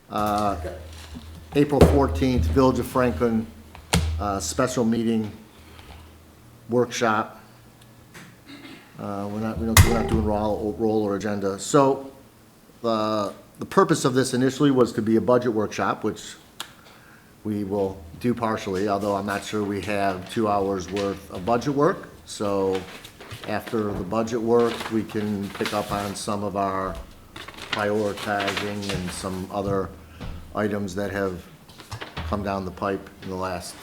April 14th, Village of Franklin, special meeting, workshop. We're not doing roll or agenda. So, the purpose of this initially was to be a budget workshop, which we will do partially, although I'm not sure we have 2 hours worth of budget work. So after the budget work, we can pick up on some of our prioritizing and some other items that have come down the pipe in the last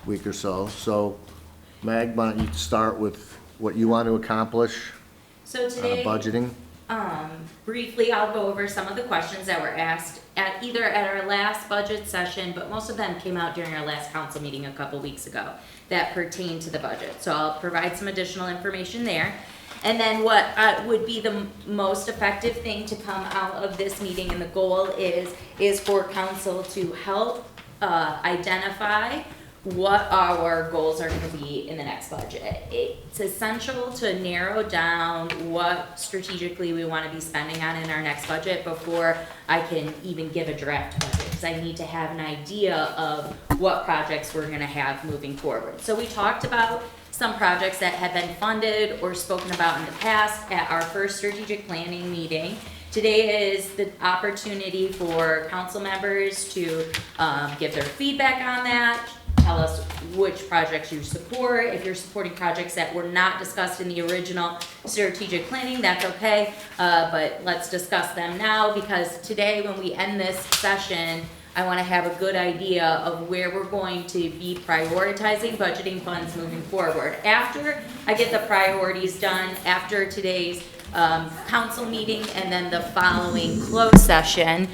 week or so. So Mag, why don't you start with what you want to accomplish So today, budgeting? briefly, I'll go over some of the questions that were asked at either at our last budget session, but most of them came out during our last council meeting a couple weeks ago that pertain to the budget. So I'll provide some additional information there. And then what would be the most effective thing to come out of this meeting, and the goal is for council to help identify what our goals are going to be in the next budget. It's essential to narrow down what strategically we want to be spending on in our next budget before I can even give a draft budget, because I need to have an idea of what projects we're going to have moving forward. So we talked about some projects that have been funded or spoken about in the past at our first strategic planning meeting. Today is the opportunity for council members to give their feedback on that, tell us which projects you support. If you're supporting projects that were not discussed in the original strategic planning, that's okay, but let's discuss them now, because today when we end this session, I want to have a good idea of where we're going to be prioritizing budgeting funds moving forward. After I get the priorities done, after today's council meeting and then the following closed session,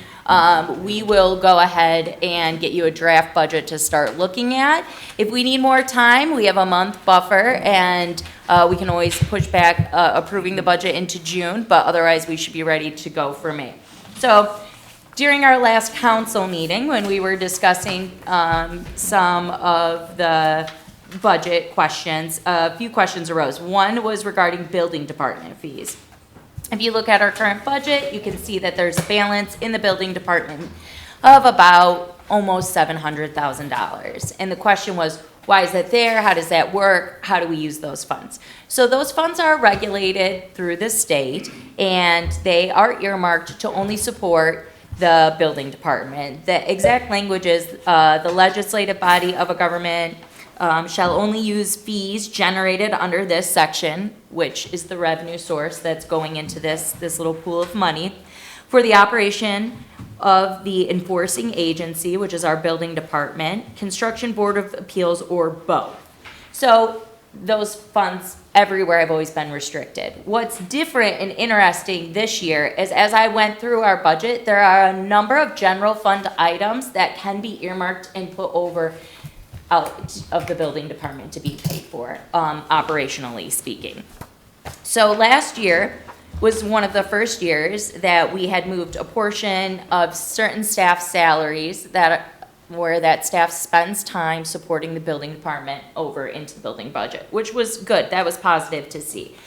we will go ahead and get you a draft budget to start looking at. If we need more time, we have a month buffer, and we can always push back approving the budget into June, but otherwise we should be ready to go for May. So during our last council meeting, when we were discussing some of the budget questions, a few questions arose. One was regarding building department fees. If you look at our current budget, you can see that there's a balance in the building department of about almost $700,000. And the question was, why is that there? How does that work? How do we use those funds? So those funds are regulated through the state, and they are earmarked to only support the building department. The exact language is the legislative body of a government shall only use fees generated under this section, which is the revenue source that's going into this little pool of money, for the operation of the enforcing agency, which is our building department, construction board of appeals, or both. So those funds everywhere have always been restricted. What's different and interesting this year is, as I went through our budget, there are a number of general fund items that can be earmarked and put over out of the building department to be paid for, operationally speaking. So last year was one of the first years that we had moved a portion of certain staff salaries where that staff spends time supporting the building department over into the building budget, which was good. That was positive to see.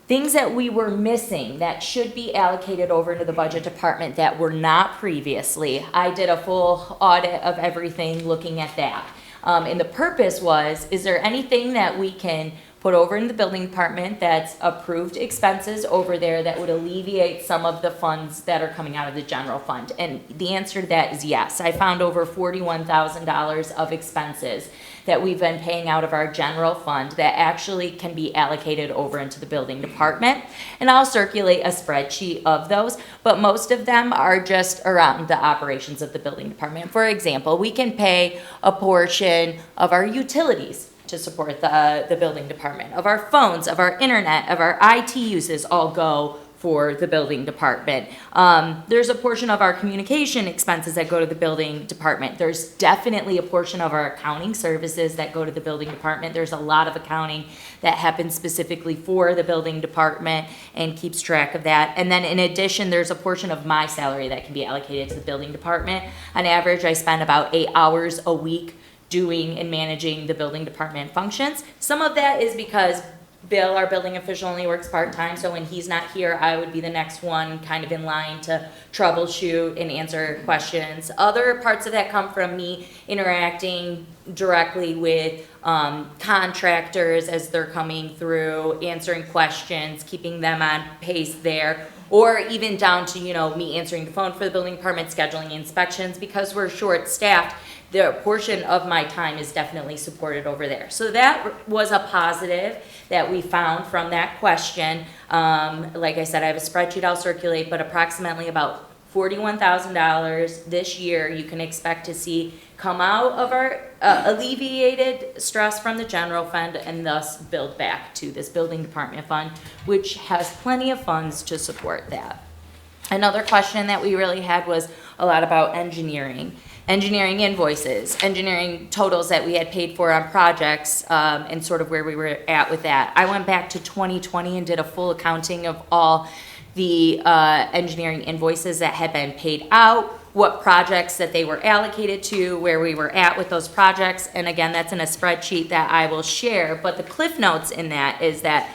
Things that we were missing that should be allocated over into the budget department that were not previously, I did a full audit of everything looking at that. And the purpose was, is there anything that we can put over in the building department that's approved expenses over there that would alleviate some of the funds that are coming out of the general fund? And the answer to that is yes. I found over $41,000 of expenses that we've been paying out of our general fund that actually can be allocated over into the building department. And I'll circulate a spreadsheet of those, but most of them are just around the operations of the building department. For example, we can pay a portion of our utilities to support the building department, of our phones, of our internet, of our IT uses all go for the building department. There's a portion of our communication expenses that go to the building department. There's definitely a portion of our accounting services that go to the building department. There's a lot of accounting that happens specifically for the building department and keeps track of that. And then in addition, there's a portion of my salary that can be allocated to the building department. On average, I spend about 8 hours a week doing and managing the building department functions. Some of that is because Bill, our building official, only works part-time, so when he's not here, I would be the next one kind of in line to troubleshoot and answer questions. Other parts of that come from me interacting directly with contractors as they're coming through, answering questions, keeping them on pace there, or even down to, me answering the phone for the building department, scheduling inspections. Because we're short-staffed, the portion of my time is definitely supported over there. So that was a positive that we found from that question. Like I said, I have a spreadsheet I'll circulate, but approximately about $41,000 this year you can expect to see come out of our alleviated stress from the general fund and thus build back to this building department fund, which has plenty of funds to support that. Another question that we really had was a lot about engineering invoices, engineering totals that we had paid for on projects, and sort of where we were at with that. I went back to 2020 and did a full accounting of all the engineering invoices that had been paid out, what projects that they were allocated to, where we were at with those projects. And again, that's in a spreadsheet that I will share. But the cliff notes in that is that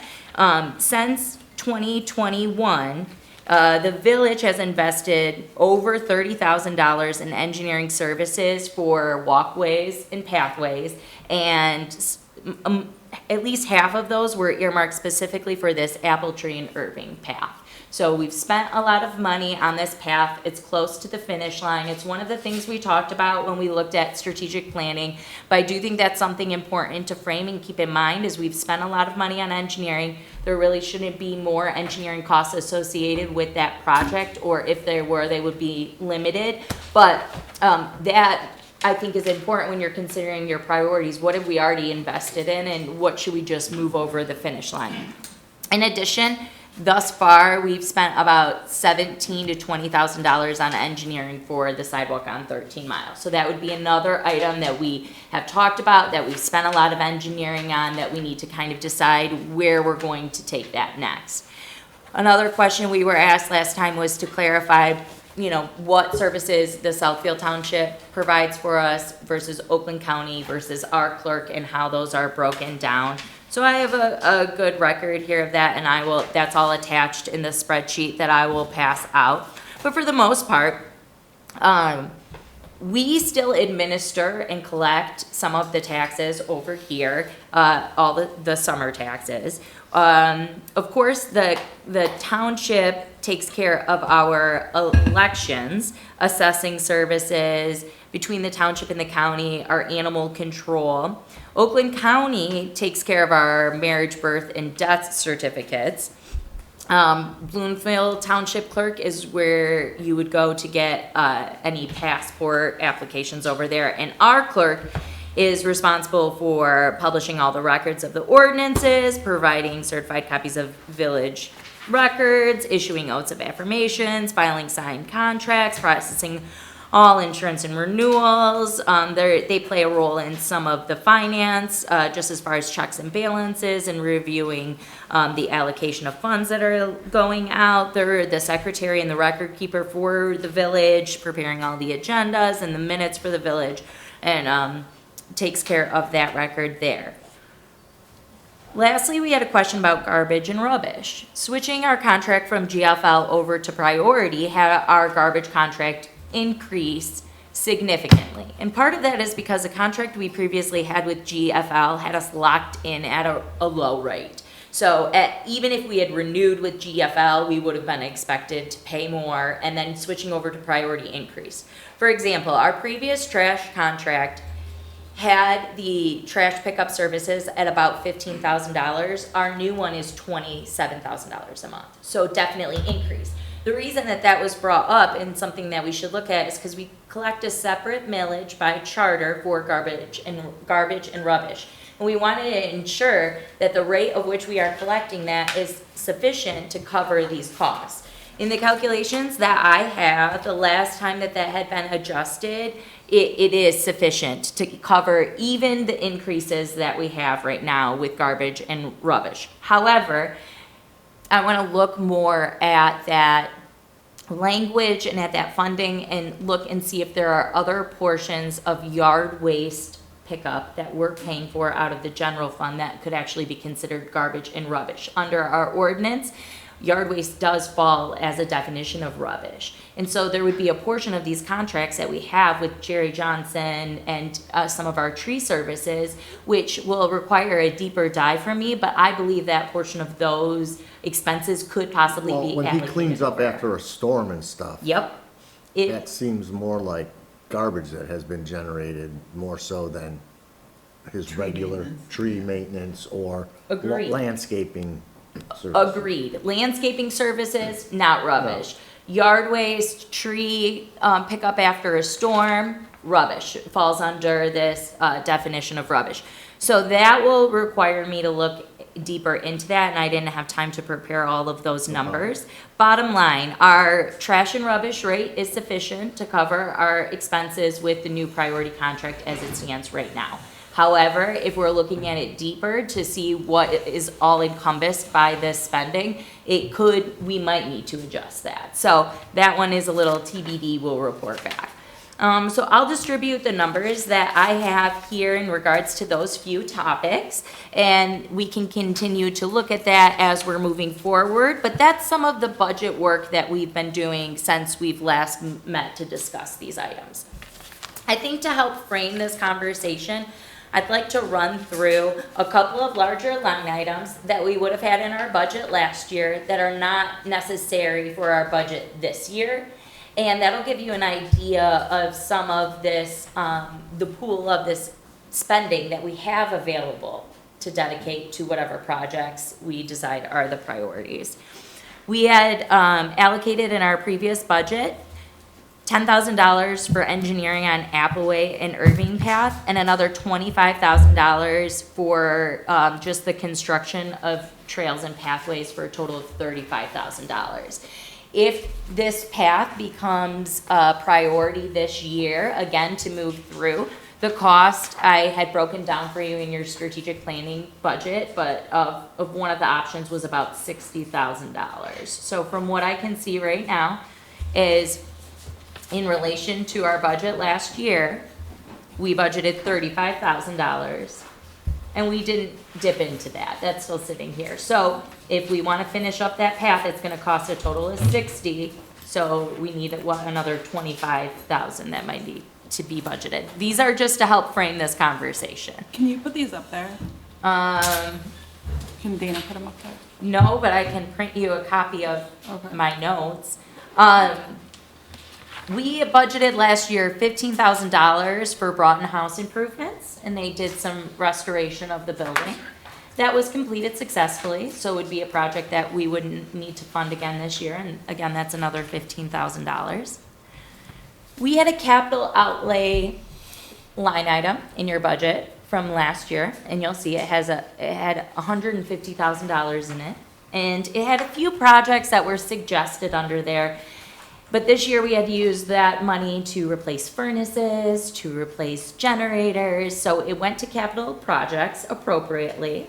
since 2021, the village has invested over $30,000 in engineering services for walkways and pathways, and at least half of those were earmarked specifically for this Apple Tree and Irving path. So we've spent a lot of money on this path. It's close to the finish line. It's one of the things we talked about when we looked at strategic planning. But I do think that's something important to frame and keep in mind as we've spent a lot of money on engineering. There really shouldn't be more engineering costs associated with that project, or if there were, they would be limited. But that I think is important when you're considering your priorities. What have we already invested in, and what should we just move over the finish line? In addition, thus far, we've spent about $17,000 to $20,000 on engineering for the sidewalk on 13 Miles. So that would be another item that we have talked about, that we've spent a lot of engineering on, that we need to kind of decide where we're going to take that next. Another question we were asked last time was to clarify, what services the Southfield Township provides for us versus Oakland County versus our clerk, and how those are broken down. So I have a good record here of that, and that's all attached in the spreadsheet that I will pass out. But for the most part, we still administer and collect some of the taxes over here, all the summer taxes. Of course, the township takes care of our elections, assessing services between the township and the county, our animal control. Oakland County takes care of our marriage, birth, and death certificates. Bloomfield Township Clerk is where you would go to get any passport applications over there. And our clerk is responsible for publishing all the records of the ordinances, providing certified copies of village records, issuing oaths of affirmations, filing signed contracts, processing all insurance and renewals. They play a role in some of the finance, just as far as checks and balances and reviewing the allocation of funds that are going out. They're the secretary and the record keeper for the village, preparing all the agendas and the minutes for the village, and takes care of that record there. Lastly, we had a question about garbage and rubbish. Switching our contract from GFL over to Priority had our garbage contract increase significantly. And part of that is because the contract we previously had with GFL had us locked in at a low rate. So even if we had renewed with GFL, we would have been expected to pay more, and then switching over to Priority increased. For example, our previous trash contract had the trash pickup services at about $15,000. Our new one is $27,000 a month. So definitely increased. The reason that was brought up, and something that we should look at, is because we collect a separate millage by charter for garbage and rubbish. And we wanted to ensure that the rate of which we are collecting that is sufficient to cover these costs. In the calculations that I have, the last time that had been adjusted, it is sufficient to cover even the increases that we have right now with garbage and rubbish. However, I want to look more at that language and at that funding, and look and see if there are other portions of yard waste pickup that we're paying for out of the general fund that could actually be considered garbage and rubbish. Under our ordinance, yard waste does fall as a definition of rubbish. And so there would be a portion of these contracts that we have with Jerry Johnson and some of our tree services, which will require a deeper dive from me, but I believe that portion of those expenses could possibly Well, be when he allocated cleans up there. after a storm and stuff, Yep. that seems more like garbage that has been generated more so than his regular tree maintenance or Agreed. landscaping services. Agreed. Landscaping services, not rubbish. Yard waste, tree pickup after a storm, rubbish. It falls under this definition of rubbish. So that will require me to look deeper into that, and I didn't have time to prepare all of those numbers. Bottom line, our trash and rubbish rate is sufficient to cover our expenses with the new priority contract as it stands right now. However, if we're looking at it deeper to see what is all encompassed by this spending, we might need to adjust that. So that one is a little TBD, we'll report back. So I'll distribute the numbers that I have here in regards to those few topics, and we can continue to look at that as we're moving forward. But that's some of the budget work that we've been doing since we've last met to discuss these items. I think to help frame this conversation, I'd like to run through a couple of larger line items that we would have had in our budget last year that are not necessary for our budget this year. And that'll give you an idea of some of this, the pool of this spending that we have available to dedicate to whatever projects we decide are the priorities. We had allocated in our previous budget $10,000 for engineering on Appleway and Irving Path, and another $25,000 for just the construction of trails and pathways for a total of $35,000. If this path becomes a priority this year, again, to move through, the cost I had broken down for you in your strategic planning budget, but of one of the options was about $60,000. So from what I can see right now is in relation to our budget last year, we budgeted $35,000 and we didn't dip into that. That's still sitting here. So if we want to finish up that path, it's going to cost a total of $60,000. So we need another $25,000 that might be to be budgeted. These are just to help frame this conversation. Can you put these up there? Um, Can Dana put them up there? no, but I can print you a copy of Okay. my notes. We budgeted last year $15,000 for Broughton House improvements, and they did some restoration of the building. That was completed successfully, so it would be a project that we wouldn't need to fund again this year, and again, that's another $15,000. We had a capital outlay line item in your budget from last year, and you'll see it had $150,000 in it, and it had a few projects that were suggested under there. But this year we had to use that money to replace furnaces, to replace generators, so it went to capital projects appropriately.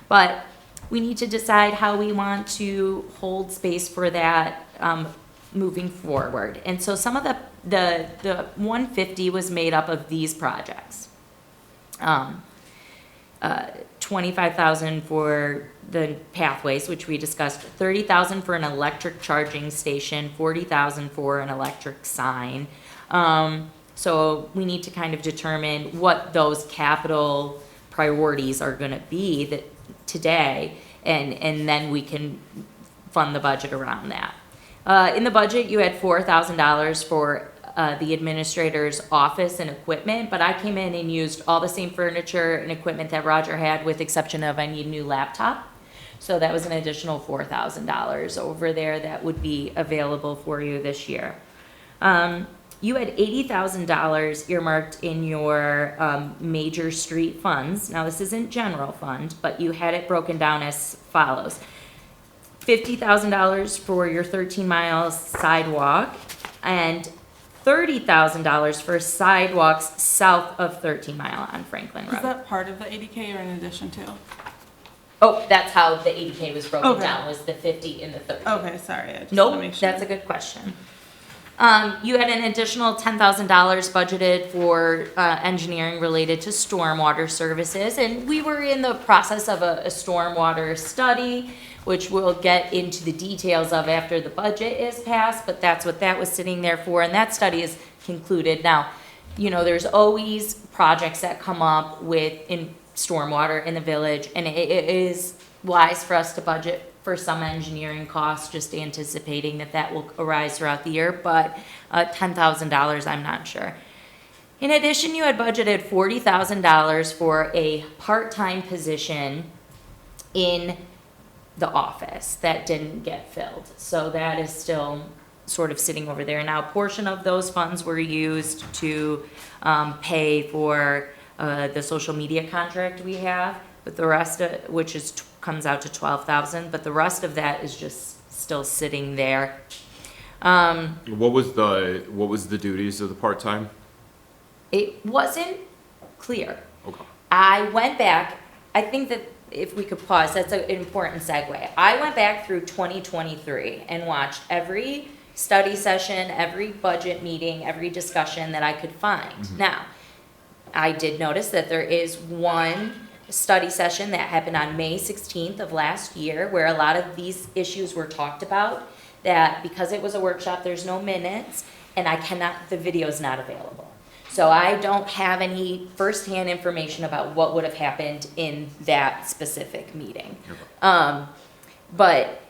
But we need to decide how we want to hold space for that moving forward. And so some of the 150 was made up of these projects. 25,000 for the pathways, which we discussed, 30,000 for an electric charging station, 40,000 for an electric sign. So we need to kind of determine what those capital priorities are gonna be that today, and then we can fund the budget around that. In the budget, you had $4,000 for the administrator's office and equipment, but I came in and used all the same furniture and equipment that Roger had, with exception of I need a new laptop. So that was an additional $4,000 over there that would be available for you this year. You had $80,000 earmarked in your major street funds. Now, this isn't general fund, but you had it broken down as follows. $50,000 for your 13-mile sidewalk, and $30,000 for sidewalks south of 13 Mile on Franklin Road. Is that part of the 80K or in addition to? Oh, that's how the 80K was broken Okay. down, was the 50 and the 30. Okay, sorry. I just wanna Nope, make sure. that's a good question. You had an additional $10,000 budgeted for engineering related to stormwater services, and we were in the process of a stormwater study, which we'll get into the details of after the budget is passed, but that's what that was sitting there for, and that study is concluded. Now, you know, there's always projects that come up in stormwater in the village, and it is wise for us to budget for some engineering costs, just anticipating that will arise throughout the year, but $10,000, I'm not sure. In addition, you had budgeted $40,000 for a part-time position in the office that didn't get filled. So that is still sort of sitting over there. Now, a portion of those funds were used to pay for the social media contract we have, but the rest of, which comes out to $12,000, but the rest of that is just still sitting there. What was the duties of the part-time? It wasn't clear. Okay. I went back, I think that if we could pause, that's an important segue. I went back through 2023 and watched every study session, every budget meeting, every discussion that I could find. Now, I did notice that there is one study session that happened on May 16th of last year where a lot of these issues were talked about, that because it was a workshop, there's no minutes, and the video's not available. So I don't have any firsthand information about what would have happened in that specific meeting. But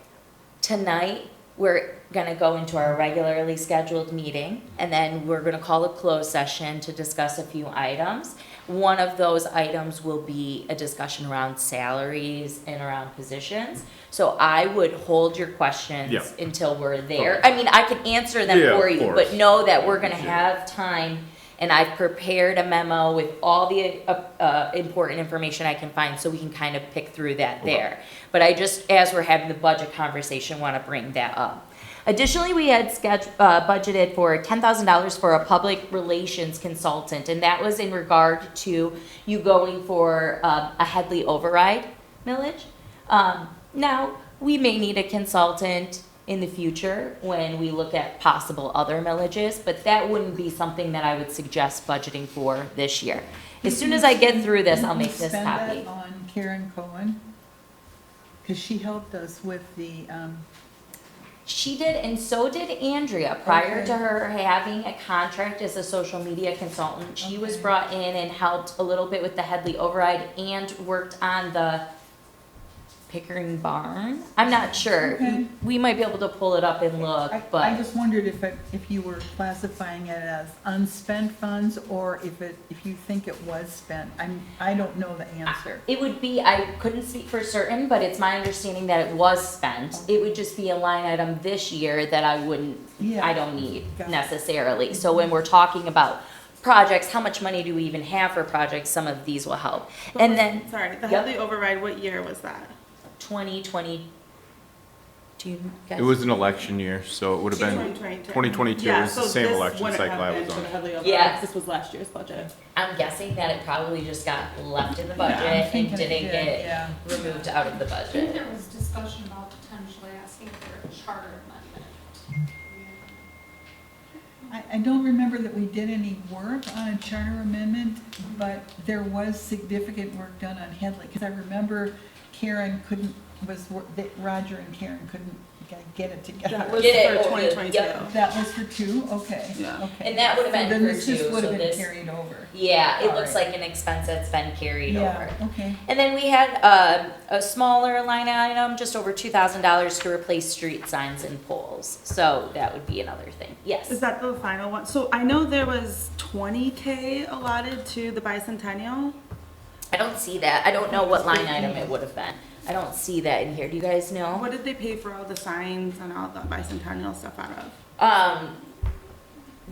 tonight, we're gonna go into our regularly scheduled meeting, and then we're gonna call a closed session to discuss a few items. One of those items will be a discussion around salaries and around positions. So I would hold your questions Yeah. until we're there. I mean, I can answer them Yeah, for of you, course. but know that we're gonna have time, and I've prepared a memo with all the important information I can find, so we can kind of pick through that there. But I just, as we're having the budget conversation, want to bring that up. Additionally, we had budgeted for $10,000 for a public relations consultant, and that was in regard to you going for a Headley override millage. Now, we may need a consultant in the future when we look at possible other millages, but that wouldn't be something that I would suggest budgeting for this year. As soon as I get through this, I'll make this Spend copy. that on Karen Cohen, because she helped us with the, She did, and so did Andrea. Prior Okay. to her having a contract as a social media consultant, she was Okay. brought in and helped a little bit with the Headley override and worked on the Pickering Barn. I'm not sure. Okay. We might be able to pull it up and look, I but just wondered if you were classifying it as unspent funds, or if you think it was spent. I don't know the answer. it would be, I couldn't speak for certain, but it's my understanding that it was spent. It would just be a line item this year that I Yeah. don't need Got it. necessarily. So when we're talking about projects, how much money do we even have for projects, some of these will help. And then Sorry, the Yep. Headley override, what year was that? 2020, do you guys? It was an election year, so it would have been 2022. 2022. Yeah, It was the so same this election wouldn't cycle have I been was for the on. Headley override. Yes. This was last year's budget. I'm guessing that it probably just got left in the Yeah, I'm budget and thinking it didn't did, get yeah. removed out of the I think budget. there was discussion about potentially asking for a charter amendment. I don't remember that we did any work on a charter amendment, but there was significant work done on Headley, because I remember Karen Roger and Karen couldn't get it together. That was Did it for over the- 2022. yep. That was for two? Okay, Yeah. okay. And that would have been So then for this just two, would so have been this- carried over. Yeah, it All looks right. like an expense that's been carried over. Yeah, okay. And then we had a smaller line item, just over $2,000 to replace street signs and poles. So that would be another thing. Yes. Is that the final one? So I know there was 20K allotted to the bicentennial. I don't see that. I don't know what line item it would have been. I don't see that in here. Do you guys know? What did they pay for all the signs and all the bicentennial stuff out of?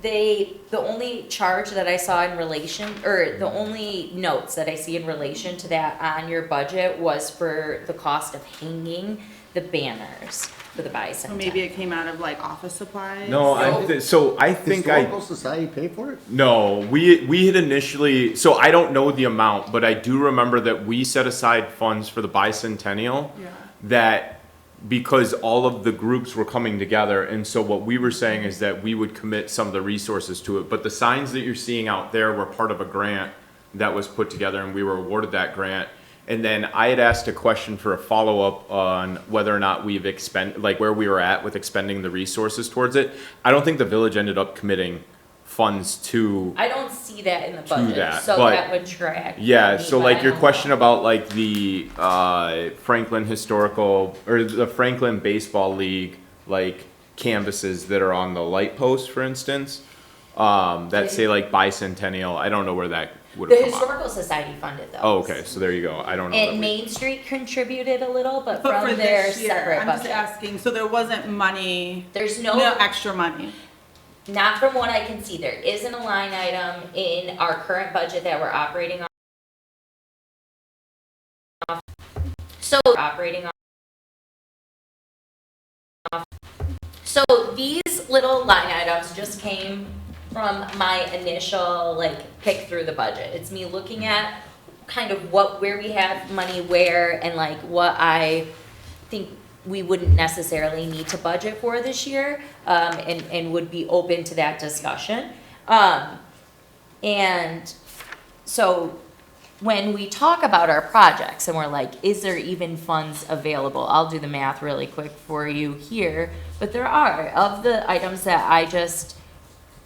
The only charge that I saw in relation, or the only notes that I see in relation to that on your budget was for the cost of hanging the banners for the bicentennial. So maybe it came out of like office supplies? No, I think Historical Society pay for it? No, we had initially, so I don't know the amount, but I do remember that we set aside funds for the bicentennial Yeah. that because all of the groups were coming together. And so what we were saying is that we would commit some of the resources to it. But the signs that you're seeing out there were part of a grant that was put together, and we were awarded that grant. And then I had asked a question for a follow-up on whether or not we've where we were at with expending the resources towards it. I don't think the village ended up committing funds to, I don't see that in the To budget, that, so but- that would track. yeah, me, so but like I your don't question know. about like the Franklin Historical, or the Franklin Baseball League, like canvases that are on the light posts, for instance, that say like bicentennial, I don't know where that would The have come out. Historical Society funded those. Oh, okay, so there you go, I don't know. that And we- Main Street contributed a little, but But for from their this year, separate I'm just budget. asking, so there wasn't money, There's no no, extra money? not from what I can see, there isn't a line item in our current budget that we're operating off. So, operating off. So these little line items just came from my initial, like, pick through the budget. It's me looking at kind of where we have money where, and like what I think we wouldn't necessarily need to budget for this year, and would be open to that discussion. And so when we talk about our projects and we're like, is there even funds available? I'll do the math really quick for you here, but there are. Of the items that I just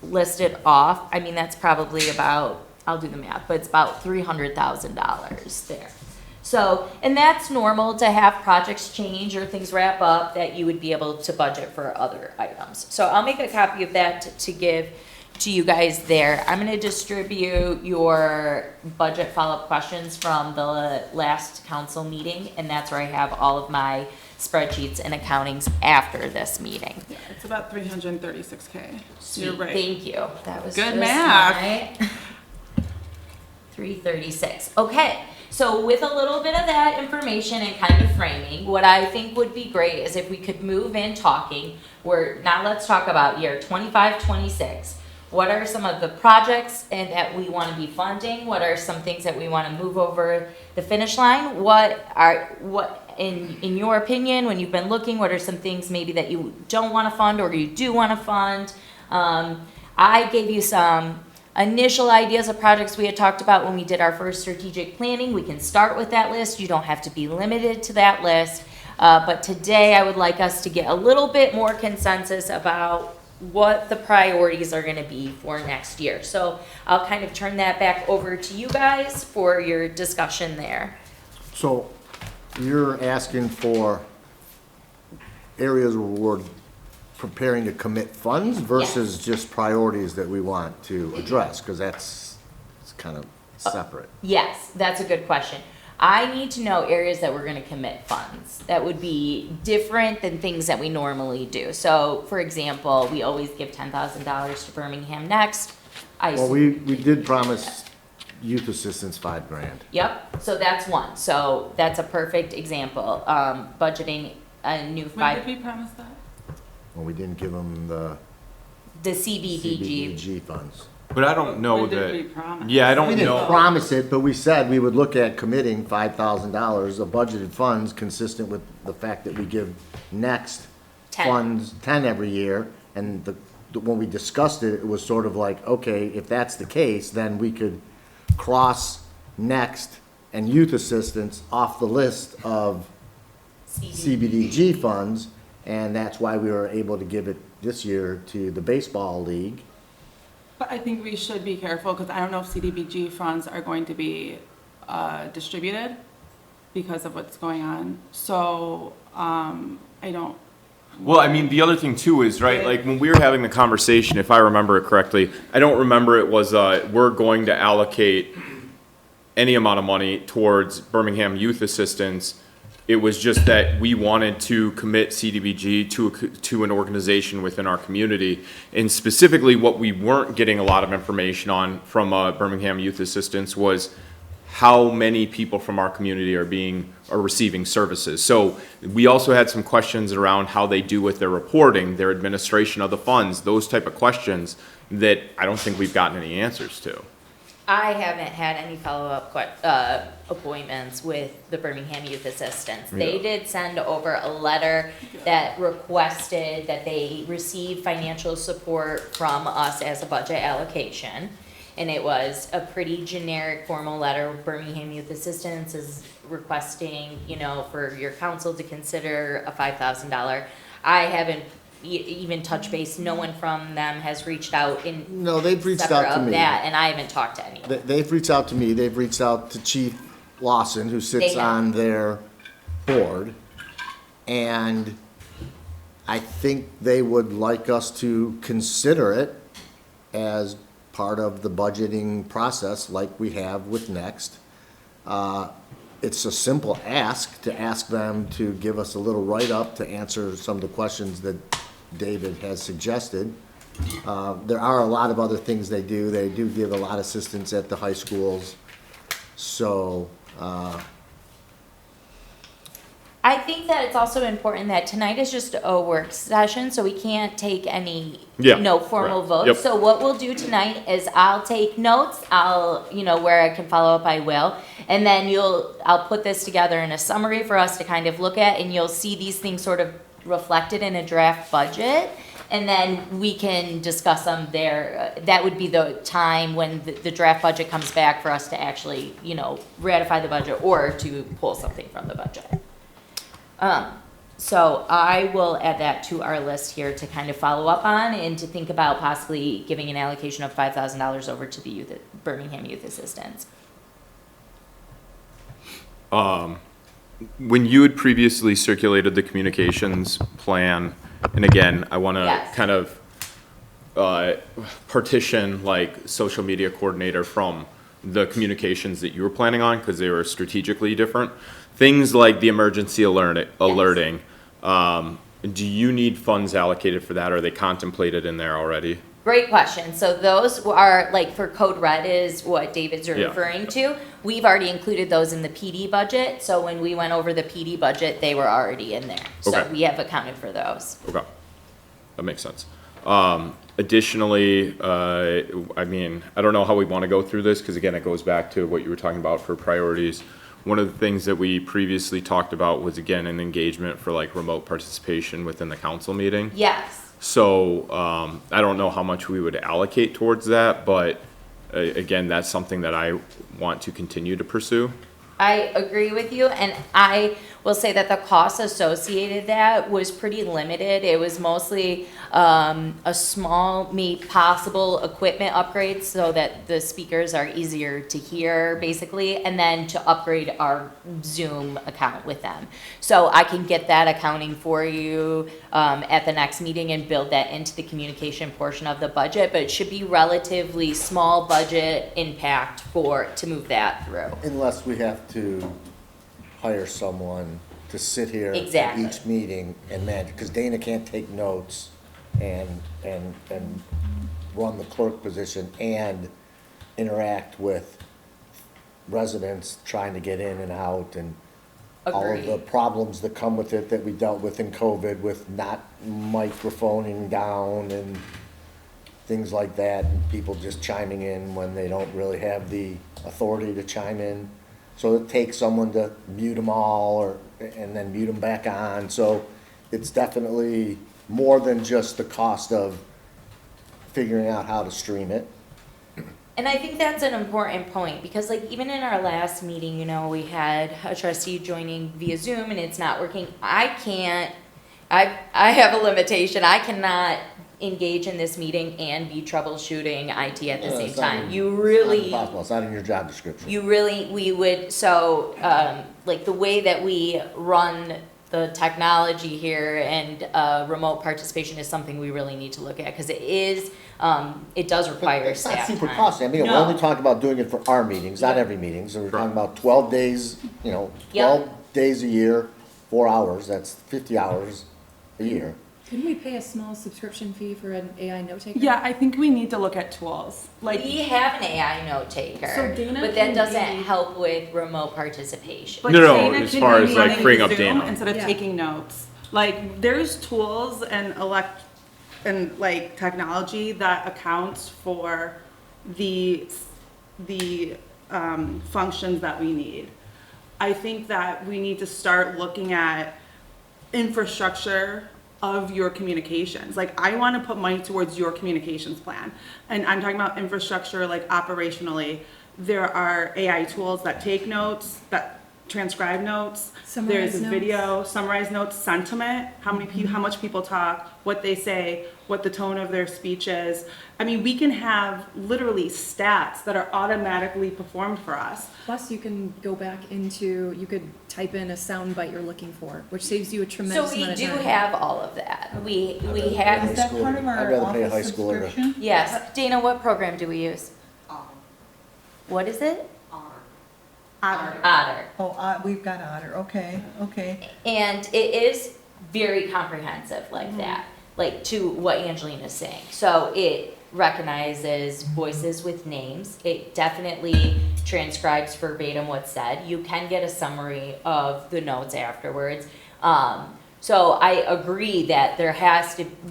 listed off, I mean, that's probably about, I'll do the math, but it's about $300,000 there. So, and that's normal to have projects change or things wrap up that you would be able to budget for other items. So I'll make a copy of that to give to you guys there. I'm gonna distribute your budget follow-up questions from the last council meeting, and that's where I have all of my spreadsheets and accountings after this meeting. Yeah, it's about 336K. You're Sweet, right. thank you. That was Good just math. my 336. Okay, so with a little bit of that information and kind of framing, what I think would be great is if we could move in talking, now let's talk about year 25, 26. What are some of the projects and that we want to be funding? What are some things that we want to move over the finish line? What in your opinion, when you've been looking, what are some things maybe that you don't want to fund or you do want to fund? I gave you some initial ideas of projects we had talked about when we did our first strategic planning. We can start with that list. You don't have to be limited to that list. But today I would like us to get a little bit more consensus about what the priorities are gonna be for next year. So I'll kind of turn that back over to you guys for your discussion there. So you're asking for areas where we're preparing to commit funds versus just priorities that we want to address? Because it's kind of separate. Yes, that's a good question. I need to know areas that we're gonna commit funds. That would be different than things that we normally do. So, for example, we always give $10,000 to Birmingham Next. Well, we did promise youth assistance $5,000. Yep, so that's one. So that's a perfect example. Budgeting a new When did we promise that? Well, we didn't give them the the CBDG. CBDG funds. But I don't know When did we that, promise? yeah, I We don't didn't know. promise it, but we said we would look at committing $5,000 of budgeted funds consistent with the fact that we give Next 10. funds 10 every year. And when we discussed it, it was sort of like, okay, if that's the case, then we could cross Next and youth assistance off the list of CBDG funds. And that's why we were able to give it this year to the baseball league. But I think we should be careful, because I don't know if CDBG funds are going to be distributed because of what's going on. So, I don't, Well, I mean, the other thing too is, right, like when we were having the conversation, if I remember it correctly, I don't remember it was, we're going to allocate any amount of money towards Birmingham Youth Assistance. It was just that we wanted to commit CDBG to an organization within our community. And specifically, what we weren't getting a lot of information on from Birmingham Youth Assistance was how many people from our community are receiving services. So we also had some questions around how they do with their reporting, their administration of the funds, those type of questions that I don't think we've gotten any answers to. I haven't had any follow-up appointments with the Birmingham Youth Assistance. They Yeah. did send over a letter that requested that they receive financial support from us as a budget allocation. And it was a pretty generic formal letter. Birmingham Youth Assistance is requesting, you know, for your council to consider a $5,000. I haven't even touched base. No one from them has reached out in No, they've reached separate out to of me. that, and I haven't talked to anyone. They've reached out to me, they've reached out to Chief Lawson, who sits They have. on their board. And I think they would like us to consider it as part of the budgeting process like we have with Next. It's a simple ask to ask them to give us a little write-up to answer some of the questions that David has suggested. There are a lot of other things they do. They do give a lot of assistance at the high schools. So, I think that it's also important that tonight is just a work session, so we can't take any, Yeah, no formal right. votes. Yep. So what we'll do tonight is I'll take notes, where I can follow up, I will. And then I'll put this together in a summary for us to kind of look at, and you'll see these things sort of reflected in a draft budget. And then we can discuss them there. That would be the time when the draft budget comes back for us to actually, ratify the budget or to pull something from the budget. So I will add that to our list here to kind of follow up on and to think about possibly giving an allocation of $5,000 over to the Birmingham Youth Assistance. When you had previously circulated the communications plan, and again, I want to Yes. kind of partition like social media coordinator from the communications that you were planning on because they were strategically different. Things like the emergency alerting. Do you need funds allocated for that? Or are they contemplated in there already? Great question. So those are, like, for Code Red is what David's Yeah. referring to. We've already included those in the PD budget. So when we went over the PD budget, they were already in there. So Okay. we have accounted for those. Okay, that makes sense. Additionally, I don't know how we want to go through this, because again, it goes back to what you were talking about for priorities. One of the things that we previously talked about was, again, an engagement for like remote participation within the council meeting. Yes. So, I don't know how much we would allocate towards that, but again, that's something that I want to continue to pursue. I agree with you, and I will say that the cost associated that was pretty limited. It was mostly a small, maybe possible equipment upgrade so that the speakers are easier to hear, basically, and then to upgrade our Zoom account with them. So I can get that accounting for you at the next meeting and build that into the communication portion of the budget, but it should be relatively small budget impact to move that through. unless we have to hire someone to sit here Exactly. at each meeting and manage, because Dana can't take notes and run the clerk position and interact with residents trying to get in and out and all of the Agreed. problems that come with it that we dealt with in COVID with not microphoning down and things like that, and people just chiming in when they don't really have the authority to chime in. So it takes someone to mute them all and then mute them back on. So it's definitely more than just the cost of figuring out how to stream it. And I think that's an important point, because like even in our last meeting, we had a trustee joining via Zoom and it's not working. I have a limitation. I cannot engage in this meeting and be troubleshooting IT at the Yeah, same it's not time. even- You It's really, not impossible. It's not in your job description. like the way that we run the technology here and remote participation is something we really need to look at, because it does require It's not staff super time. costly. I mean, we're No. only talking about doing it for our meetings, not Yeah. every meeting. So we're talking about 12 days, Yeah. 12 days a year, 4 hours, that's 50 hours a year. Couldn't we pay a small subscription fee for an AI note taker? Yeah, I think we need to look at tools. Like, We have an AI note taker, So Dana but that can doesn't be- help with remote participation. but No, no, Dana as can far be as, like, running freeing up Zoom Dana. instead of Yeah. taking notes. Like, there's tools and technology that accounts for the the functions that we need. I think that we need to start looking at infrastructure of your communications. Like, I want to put money towards your communications plan. And I'm talking about infrastructure, like operationally. There are AI tools that take notes, that transcribe notes. Summarize There's notes. video, summarize notes, sentiment, how much people talk, what they say, what the tone of their speech is. I mean, we can have literally stats that are automatically performed for us. Plus, you can go back into, you could type in a sound bite you're looking for, which saves you a So tremendous we amount of do time. have all of that. We Is have, that part of I'd our rather pay a high office schooler to- subscription? yes. Dana, what program do we use? What is it? Otter. Oh, we've got Otter, okay, okay. And it is very comprehensive like that, like to what Angelina's saying. So it recognizes voices with names. It definitely transcribes verbatim what's said. You can get a summary of the notes afterwards. So I agree that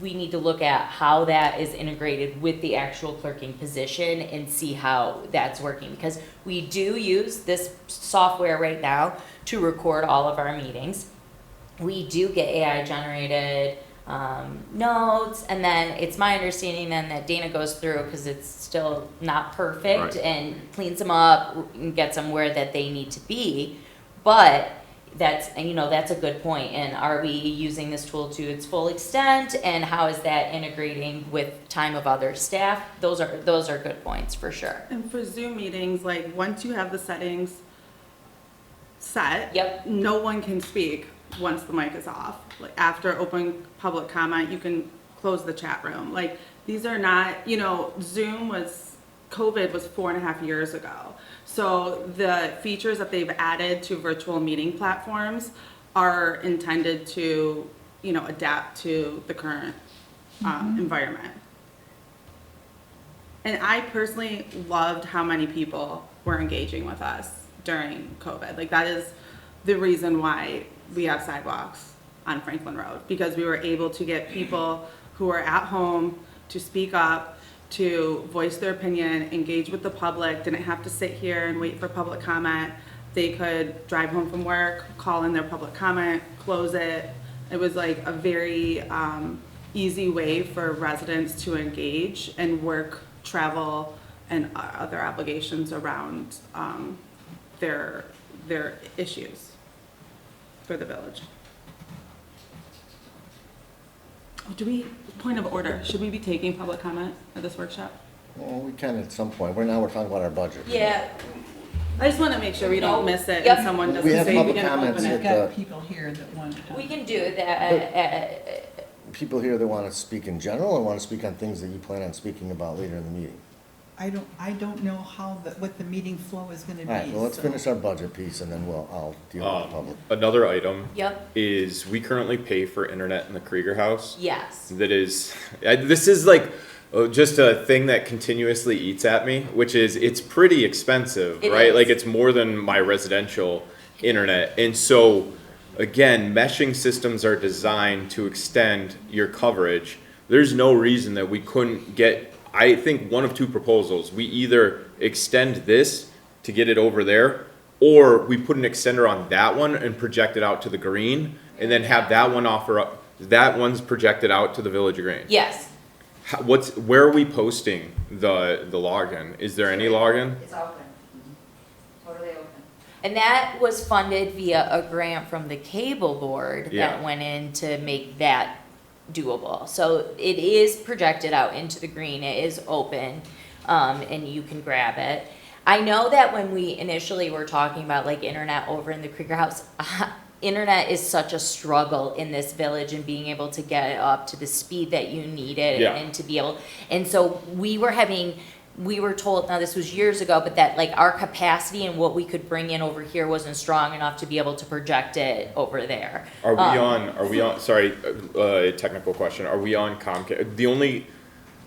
we need to look at how that is integrated with the actual clerking position and see how that's working. Because we do use this software right now to record all of our meetings. We do get AI generated notes, and then it's my understanding then that Dana goes through, because it's still not perfect, Right. and cleans them up and gets them where that they need to be. But that's a good point. And are we using this tool to its full extent, and how is that integrating with time of other staff? Those are good points for sure. And for Zoom meetings, like, once you have the settings set, Yep. no one can speak once the mic is off. Like, after open public comment, you can close the chat room. Like, these are not, COVID was 4.5 years ago. So the features that they've added to virtual meeting platforms are intended to, adapt to the current environment. And I personally loved how many people were engaging with us during COVID. Like, that is the reason why we have sidewalks on Franklin Road, because we were able to get people who are at home to speak up, to voice their opinion, engage with the public, didn't have to sit here and wait for public comment. They could drive home from work, call in their public comment, close it. It was like a very easy way for residents to engage and work, travel, and other obligations around their issues for the village. Point of order, should we be taking public comment at this workshop? Well, we can at some point. We're talking about our budget. Yeah. I just want to make sure we don't miss it Yep. and someone We doesn't have say we public can comments open We've it. got people here that want to. We can do that. People here that want to speak in general and want to speak on things that you plan on speaking about later in the meeting. I don't know what the meeting flow is gonna be. All right, well, let's so- finish our budget piece and then I'll deal with the public. Another item Yep. is we currently pay for internet in the Krieger House. Yes. That is, this is like just a thing that continuously eats at me, which is it's pretty expensive, It right? is. Like, it's more than my residential internet. And so, again, meshing systems are designed to extend your coverage. There's no reason that we couldn't get, I think, one of two proposals. We either extend this to get it over there, or we put an extender on that one and project it out to the green, and then have that one offer up, that one's projected out to the Village of Green. Yes. Where are we posting the login? Is there any login? It's open, totally open. And that was funded via a grant from the cable board Yeah. that went in to make that doable. So it is projected out into the green, it is open, and you can grab it. I know that when we initially were talking about like internet over in the Krieger House, internet is such a struggle in this village, and being able to get it up to the speed that you needed Yeah. and to be able, and so we were told, now this was years ago, but that like our capacity and what we could bring in over here wasn't strong enough to be able to project it over there. Are we on, sorry, technical question, are we on Comcast?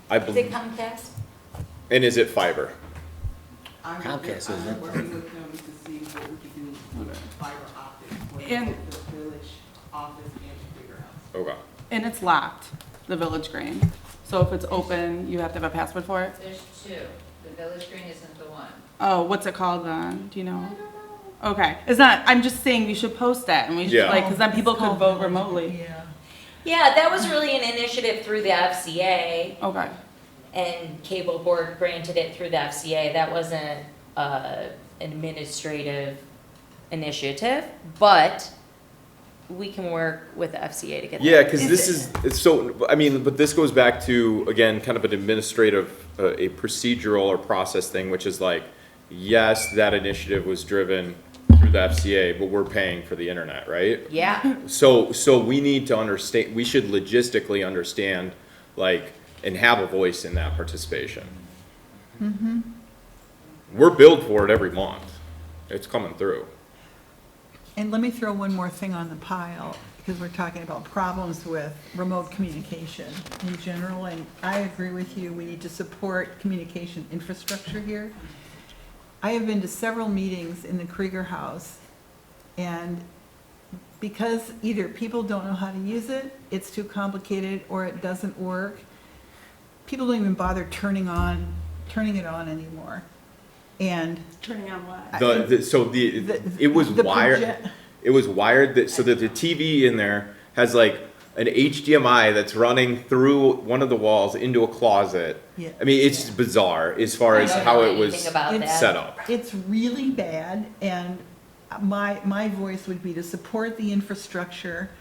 I Is it believe, Comcast? and is it fiber? Comcast, isn't it? Working with them to see what we can do with fiber optics for And- the village office and the bigger house. Okay. And it's locked, the Village Green. So if it's open, you have to have a password for it? There's two. The Village Green isn't the one. Oh, what's it called then? Do you know? Okay, it's not, I'm just saying we should post that and we should, Yeah. like, cause then people It's could called vote Village, remotely. Yeah. Yeah, that was really an initiative through the FCA, Okay, and cable board granted it through the FCA. That wasn't an administrative initiative, but we can work with the FCA to get that. Yeah, because this is, it's so, I mean, but this goes back to, again, kind of an administrative, a procedural or process thing, which is like, yes, that initiative was driven through the FCA, but we're paying for the internet, right? Yeah, So we need to understand, we should logistically understand, like, and have a voice in that participation. We're billed for it every month. It's coming through. And let me throw one more thing on the pile, because we're talking about problems with remote communication in general, and I agree with you, we need to support communication infrastructure here. I have been to several meetings in the Krieger House, and because either people don't know how to use it, it's too complicated, or it doesn't work, people don't even bother turning it on anymore. And turning on what? It was the wired, proje- it was wired that, so that the TV in there has like an HDMI that's running through one of the walls into a closet. Yeah. I mean, it's bizarre as far as I don't how know it was anything about that. set up. It's really bad, and my voice would be to support the infrastructure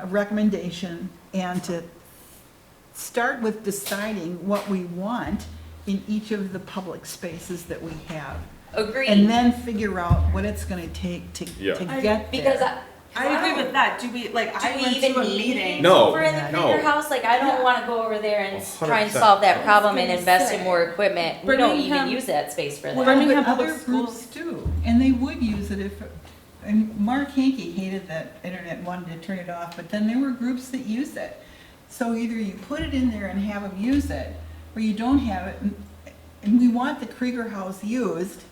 recommendation and to start with deciding what we want in each of the public spaces that we have. agreed. And then figure out what it's gonna take to Yeah. get there. Because I agree with that. Do we, like, I do we went even to a need meeting. meetings No, over in the no. Krieger House? Like, I don't Yeah. wanna go over there and try and 100%. solve that problem and gonna invest say. in more equipment. We don't even Birmingham- use that space for Well, that. Birmingham but Public other groups do, and they would use it if, and Mark Hankey hated that internet and wanted to turn it off, but then there were groups that use it. So either you put it in there and have them use it, or you don't have it, and we want the Krieger House used,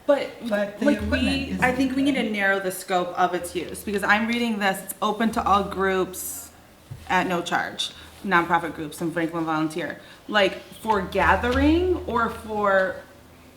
But, But the like, equipment isn't I think we need to good. narrow the scope of its use, because I'm reading this, it's open to all groups at no charge, nonprofit groups and Franklin Volunteer. Like, for gathering or for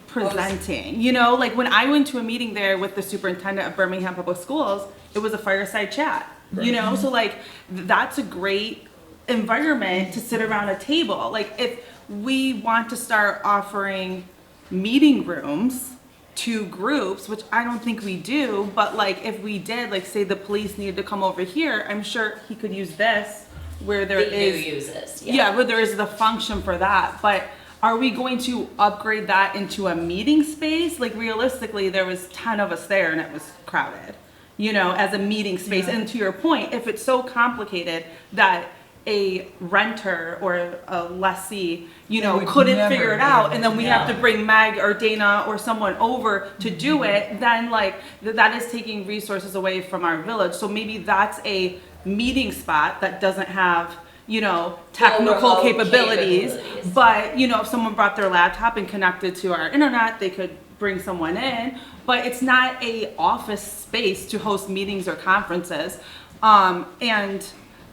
presenting, you know? Like, when I went to a meeting there with the superintendent of Birmingham Public Schools, it was a fireside chat, you know? So like, that's a great environment to sit around a table. Like, if we want to start offering meeting rooms to groups, which I don't think we do, but like if we did, like say the police needed to come over here, I'm sure he could use this where there They do is, use this, yeah, where there is the function for that. But are we going to upgrade that into a meeting space? Like realistically, there was 10 of us there and it was crowded, you know, as a meeting space. Yeah. And to your point, if it's so complicated that a renter or a lessee, you They know, would couldn't never figure it be out, able and then to we do have to that. bring Meg or Dana or someone over to do it, then like, that is taking resources away from our village. So maybe that's a meeting spot that doesn't have, you know, technical remote capabilities. capabilities. But, you know, if someone brought their laptop and connected to our internet, they could bring someone in. But it's not a office space to host meetings or conferences. And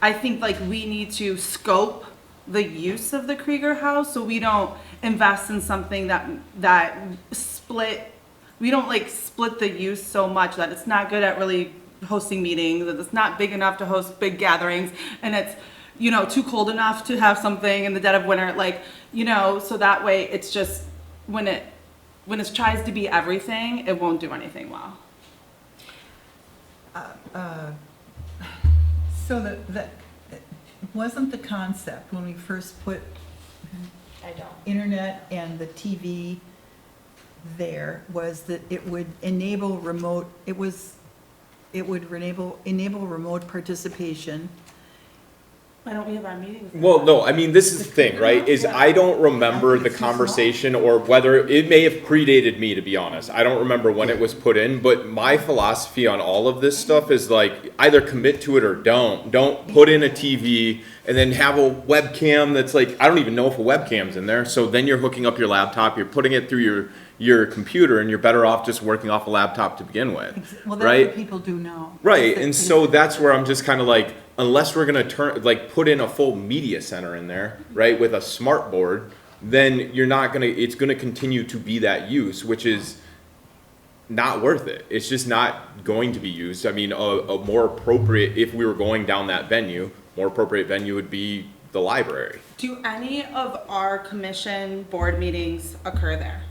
I think like we need to scope the use of the Krieger House so we don't invest in something that we don't like split the use so much that it's not good at really hosting meetings, that it's not big enough to host big gatherings, and it's, you know, too cold enough to have something in the dead of winter, like, you know, so that way it's just, when it tries to be everything, it won't do anything well. so that, wasn't the concept when we first put I don't. internet and the TV there was that it would enable remote, it would enable remote participation. Why don't we have our meetings? Well, no, I mean, this is the thing, right, is I don't remember the conversation or whether, it may have predated me, to be honest. I don't remember when it was put in, but my philosophy on all of this stuff is like, either commit to it or don't. Don't put in a TV and then have a webcam that's like, I don't even know if a webcam's in there. So then you're hooking up your laptop, you're putting it through your computer, and you're better off just working off a laptop to begin with, Well, that's right? what people do now. Right, and so that's where I'm just kind of like, unless we're gonna put in a full media center in there, right, with a smart board, then you're not gonna, it's gonna continue to be that use, which is not worth it. It's just not going to be used. I mean, a more appropriate, if we were going down that venue, more appropriate venue would be the library. Do any of our commission board meetings occur there?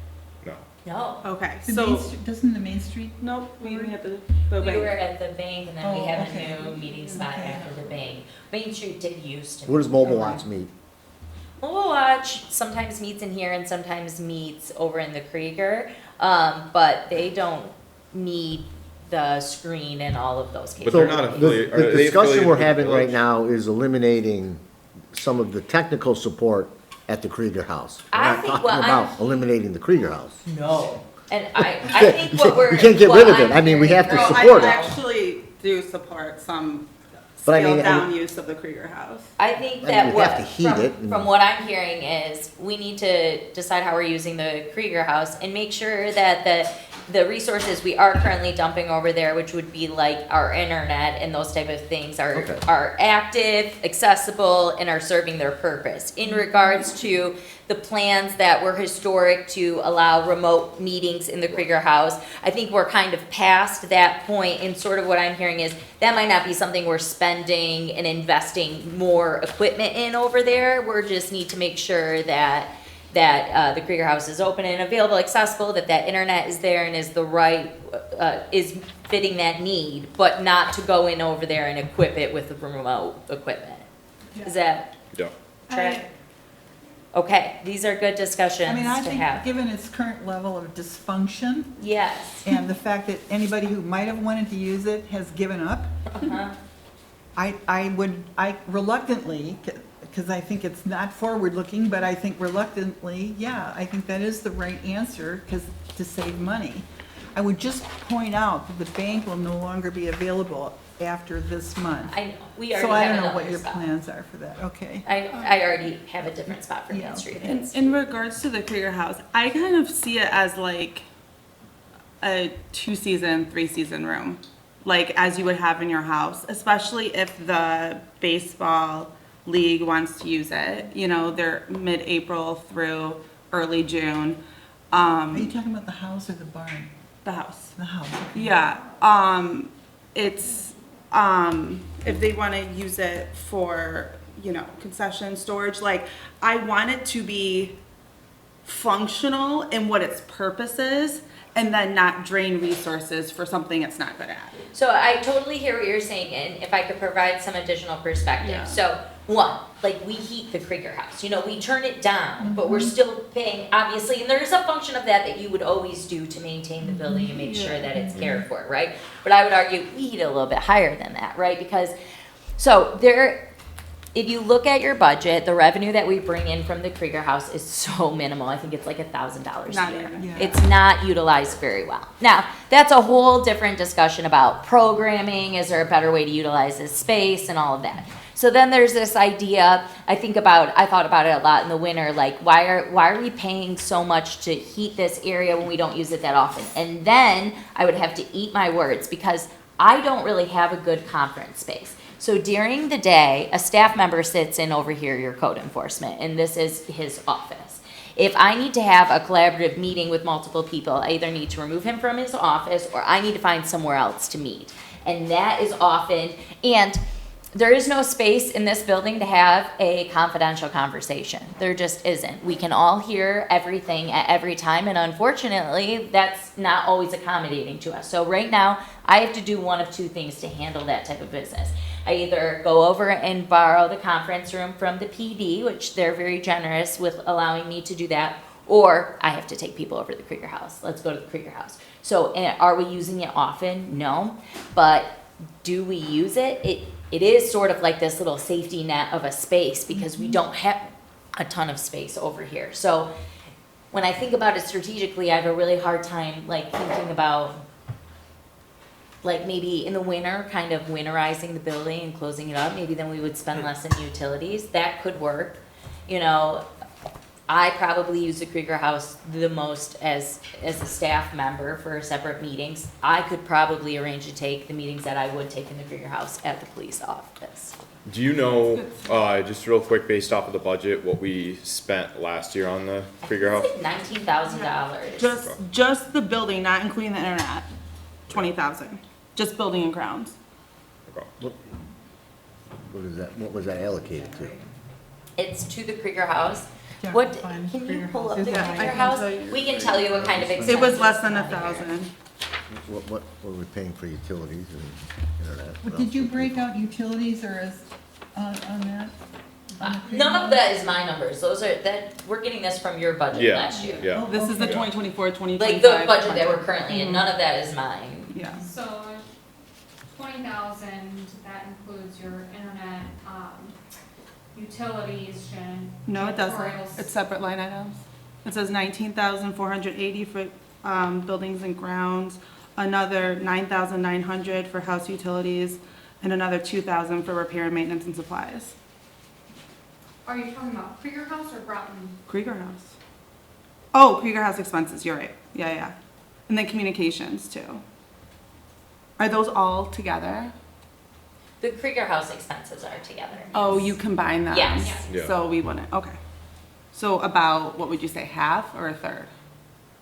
No. No. Okay, The so, Main Street- Doesn't the Main Street, nope, we had the We bank. were at the bank and then we Oh, have okay. a new meeting spot Okay. after the bank. Main Street did used to. Where does Mobile Watch meet? Mobile Watch sometimes meets in here and sometimes meets over in the Krieger, but they don't need the screen and all of those But they're capabilities. not The affiliated. the Are they discussion affiliated we're with the having right village? now is eliminating some of the technical support at the Krieger House. We're I not think talking what I'm- about eliminating the Krieger House. No. And I think what we're. You can't get what rid of I'm it. I mean, we hearing- have to No, support I it. actually do support some But I mean, scaled down use of the Krieger House. I think I that mean, we have to heat from, it and- from what I'm hearing is we need to decide how we're using the Krieger House and make sure that the resources we are currently dumping over there, which would be like our internet and those type of things, Okay. are active, accessible, and are serving their purpose. In regards to the plans that were historic to allow remote meetings in the Krieger House, I think we're kind of past that point, and sort of what I'm hearing is that might not be something we're spending and investing more equipment in over there. We just need to make sure that the Krieger House is open and available, accessible, that internet is there and is the right, is fitting that need, but not to go in over there and equip it with remote equipment. Is that Yeah. track? Okay, these are good discussions I mean, I to think, have. given its current level of dysfunction, Yes. and the fact that anybody who might have wanted to use it has given up, Uh-huh. I reluctantly, because I think it's not forward-looking, but I think reluctantly, yeah, I think that is the right answer, because to save money. I would just point out that the bank will no longer be available after this month. I know, we already So I have don't know what another your spot. plans are for that, okay. I already have a different spot for Yeah, Main Street. okay. In regards to the Krieger House, I kind of see it as like a 2-season, 3-season room, like as you would have in your house, especially if the baseball league wants to use it. You know, they're mid-April through early June. Are you talking about the house or the barn? The house. The house, okay. Yeah, it's, if they want to use it for, you know, concession storage, like, I want it to be functional in what its purpose is, and then not drain resources for something it's not good at. So I totally hear what you're saying, and if I could provide some additional perspective. Yeah. So, one, like, we heat the Krieger House, you know, we turn it down, but we're still paying, obviously, and there's a function of that you would always do to maintain the building and make sure that it's cared for, right? But I would argue we heat it a little bit higher than that, right? Because, so there, if you look at your budget, the revenue that we bring in from the Krieger House is so minimal. I think it's like $1,000 Not a year. even. Yeah. It's not utilized very well. Now, that's a whole different discussion about programming. Is there a better way to utilize this space and all of that? So then there's this idea, I thought about it a lot in the winter, like why are we paying so much to heat this area when we don't use it that often? And then I would have to eat my words because I don't really have a good conference space. So during the day, a staff member sits in over here, your code enforcement, and this is his office. If I need to have a collaborative meeting with multiple people, I either need to remove him from his office or I need to find somewhere else to meet. And that is often, and there is no space in this building to have a confidential conversation. There just isn't. We can all hear everything at every time, and unfortunately, that's not always accommodating to us. So right now, I have to do one of two things to handle that type of business. I either go over and borrow the conference room from the PD, which they're very generous with allowing me to do that, or I have to take people over to the Krieger House. Let's go to the Krieger House. So are we using it often? No. But do we use it? It is sort of like this little safety net of a space because we don't have a ton of space over here. So when I think about it strategically, I have a really hard time like thinking about like maybe in the winter, kind of winterizing the building and closing it up, maybe then we would spend less in utilities. That could work. You know, I probably use the Krieger House the most as a staff member for separate meetings. I could probably arrange to take the meetings that I would take in the Krieger House at the police office. Do you know, just real quick, based off of the budget, what we spent last year on the Krieger House? It's like $19,000. Just the building, not including the internet, 20,000. Just building and grounds. What is that, what was that allocated to? It's to the Krieger House. Yeah, What, fine. can you Krieger pull House up is the fine. Krieger I can House? tell you. We can tell you what kind of expenses. It was less than it's on here. 1,000. What were we paying for utilities and internet? What Did else you was we- break out utilities or as, on that? On the Krieger None of House? that is my numbers. Those are, we're getting this from your budget Yeah, last year. yeah. This is the Okay. 2024, 2025. Like the budget that we're currently in, none of that is mine. Yeah. So 20,000, that includes your internet, utilities, Jen. No, it doesn't. janitorial It's separate line items. It says 19,480 for buildings and grounds, another 9,900 for house utilities, and another 2,000 for repair and maintenance and supplies. Are you talking about Krieger House or Broughton? Krieger House. Oh, Krieger House expenses, you're right. Yeah, yeah. And then communications too. Are those all together? The Krieger House expenses are together. Oh, you combine them? Yes. Yeah. So we wouldn't, okay. So about, what would you say, half or a third?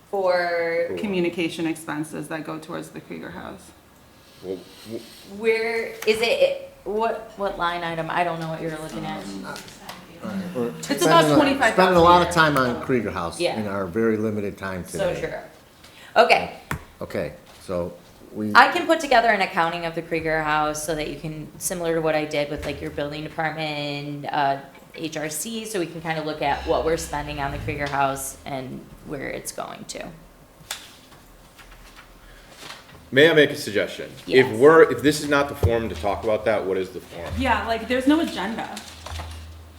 For, Communication expenses that go towards the Krieger House. Well, where, is it, what line item? I don't know what you're looking at. We're It's spending about a- 25,000 Spending a lot a of year. time on Krieger House Yeah. in our very limited time So today. true. Okay, Okay, so we, I can put together an accounting of the Krieger House so that you can, similar to what I did with like your building department, HRC, so we can kind of look at what we're spending on the Krieger House and where it's going to. may I make a suggestion? Yes. If this is not the forum to talk about that, what is the forum? Yeah, like, there's no agenda.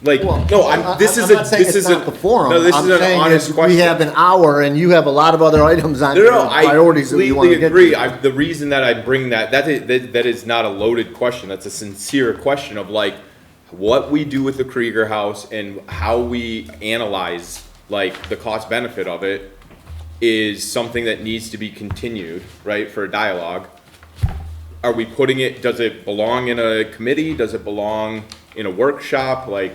Like, well, no, this is I'm not saying this it's is not the forum. No, this I'm is an saying honest is question. We have an hour and you have a lot of other items on No, your no, I priorities that you want to completely get agree. to. The reason that I bring that is not a loaded question. That's a sincere question of like what we do with the Krieger House and how we analyze like the cost benefit of it is something that needs to be continued, right, for a dialogue. Are we putting it, does it belong in a committee? Does it belong in a workshop? Like,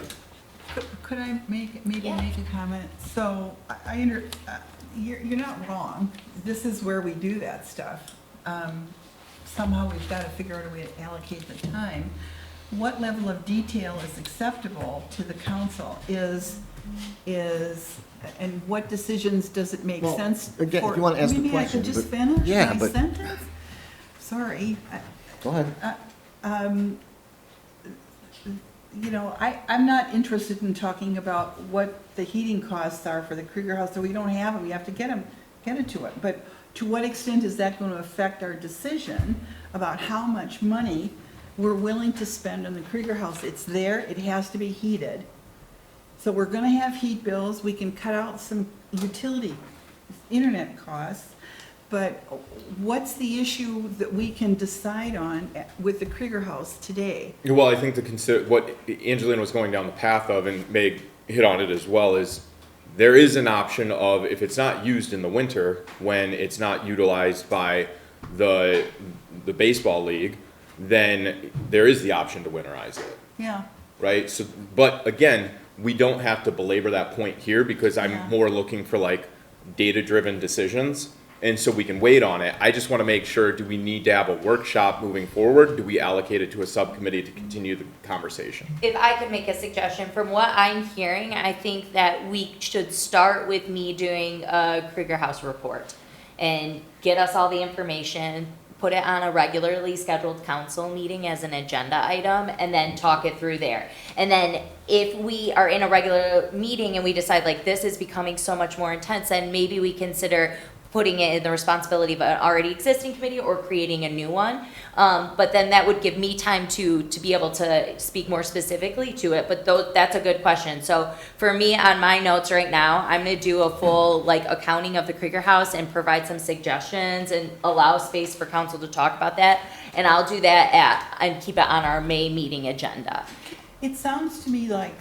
Could I maybe Yeah. make a comment? So, you're not wrong. This is where we do that stuff. Somehow we've got to figure out a way to allocate the time. What level of detail is acceptable to the council is, and what decisions does it make Well, sense? again, if for- you wanna ask the Maybe I question, could just but- finish yeah, my but- sentence? Sorry. Go ahead. You know, I'm not interested in talking about what the heating costs are for the Krieger House, so we don't have it, we have to get it to it. But to what extent is that going to affect our decision about how much money we're willing to spend on the Krieger House? It's there, it has to be heated. So we're gonna have heat bills, we can cut out some utility, internet costs. But what's the issue that we can decide on with the Krieger House today? well, I think to consider what Angelina was going down the path of, and Meg hit on it as well, is there is an option of if it's not used in the winter, when it's not utilized by the baseball league, then there is the option to winterize it, Yeah. right? So, but again, we don't have to belabor that point here because I'm Yeah. more looking for like data-driven decisions. And so we can wait on it. I just want to make sure, do we need to have a workshop moving forward? Do we allocate it to a subcommittee to continue the conversation? If I could make a suggestion, from what I'm hearing, I think that we should start with me doing a Krieger House report and get us all the information, put it on a regularly scheduled council meeting as an agenda item, and then talk it through there. And then if we are in a regular meeting and we decide like this is becoming so much more intense, then maybe we consider putting it in the responsibility of an already existing committee or creating a new one. But then that would give me time to be able to speak more specifically to it, but that's a good question. So for me, on my notes right now, I'm gonna do a full, like, accounting of the Krieger House and provide some suggestions and allow space for council to talk about that. And I'll do that and keep it on our May meeting agenda. It sounds to me like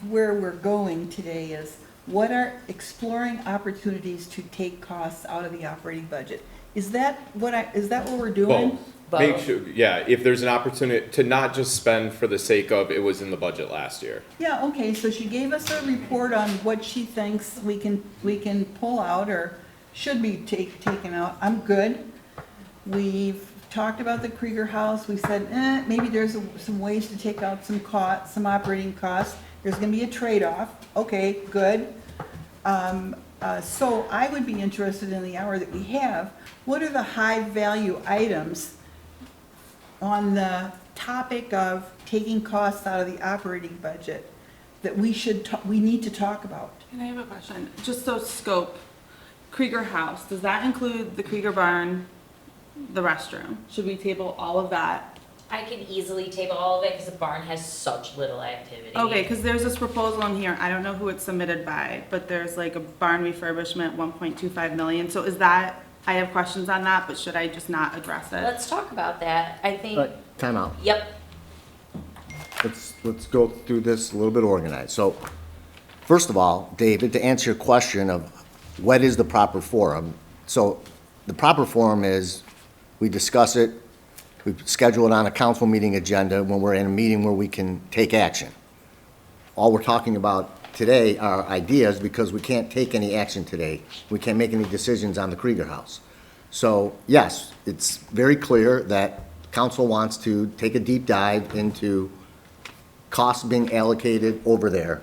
where we're going today is, what are exploring opportunities to take costs out of the operating budget? Is that what we're doing? Make sure, yeah, if there's an opportunity to not just spend for the sake of it was in the budget last year. Yeah, okay, so she gave us a report on what she thinks we can pull out or should be taken out. I'm good. We've talked about the Krieger House. We said, maybe there's some ways to take out some operating costs. There's gonna be a trade-off. Okay, good. So I would be interested in the hour that we have, what are the high-value items on the topic of taking costs out of the operating budget that we need to talk about? Can I have a question? Just so scope, Krieger House, does that include the Krieger Barn, the restroom? Should we table all of that? I can easily table all of it because the barn has such little activity. Okay, because there's this proposal in here, I don't know who it's submitted by, but there's like a barn refurbishment, 1.25 million. So is that, I have questions on that, but should I just not address it? Let's talk about that. I think, Time out. yep, Let's go through this a little bit organized. So, first of all, David, to answer your question of what is the proper forum? So, the proper forum is, we discuss it, we schedule it on a council meeting agenda when we're in a meeting where we can take action. All we're talking about today are ideas because we can't take any action today. We can't make any decisions on the Krieger House. So, yes, it's very clear that council wants to take a deep dive into costs being allocated over there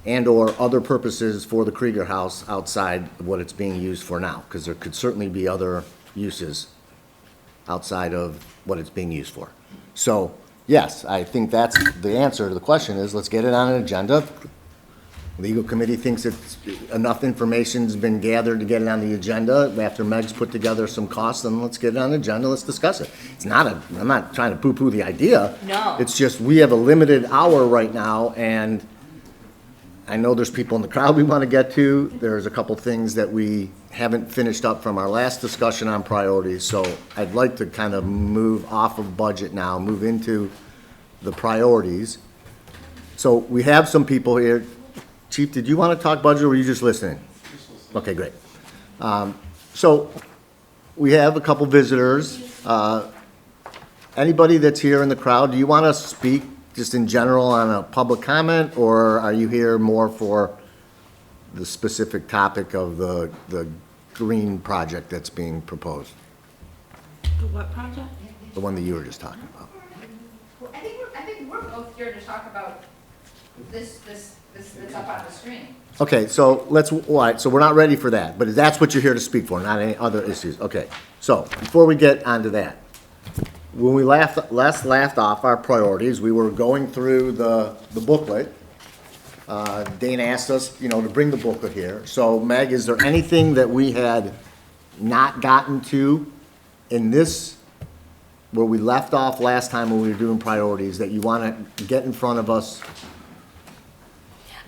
and/or other purposes for the Krieger House outside of what it's being used for now, because there could certainly be other uses outside of what it's being used for. So, yes, I think that's the answer to the question is, let's get it on an agenda. Legal committee thinks it's enough information's been gathered to get it on the agenda. After Meg's put together some costs, then let's get it on the agenda, let's discuss it. I'm not trying to poo-poo the idea. No. It's just, we have a limited hour right now, and I know there's people in the crowd we want to get to. There's a couple things that we haven't finished up from our last discussion on priorities, so I'd like to kind of move off of budget now, move into the priorities. So we have some people here. Chief, did you want to talk budget, or were you just listening? Okay, great. So we have a couple visitors. Anybody that's here in the crowd, do you want to speak just in general on a public comment, or are you here more for the specific topic of the green project that's being proposed? The what project? The one that you were just talking about? Well, I think we're both here to talk about this that's up on the screen. Okay, so all right, so we're not ready for that, but that's what you're here to speak for, not any other issues. Okay, so before we get onto that, when we last laughed off our priorities, we were going through the booklet. Dana asked us, to bring the booklet here. So Meg, is there anything that we had not gotten to in this, where we left off last time when we were doing priorities, that you want to get in front of us?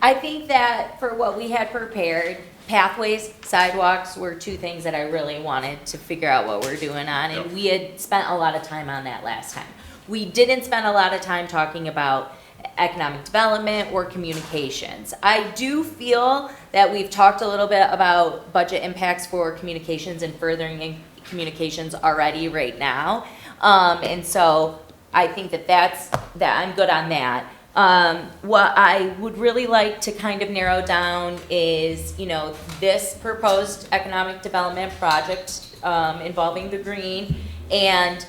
I think that for what we had prepared, pathways, sidewalks were two things that I really wanted to figure out what we're doing on, and we had spent a lot of time on that last time. We didn't spend a lot of time talking about economic development or communications. I do feel that we've talked a little bit about budget impacts for communications and furthering communications already right now. And so I think that I'm good on that. What I would really like to kind of narrow down is, this proposed economic development project involving the green, and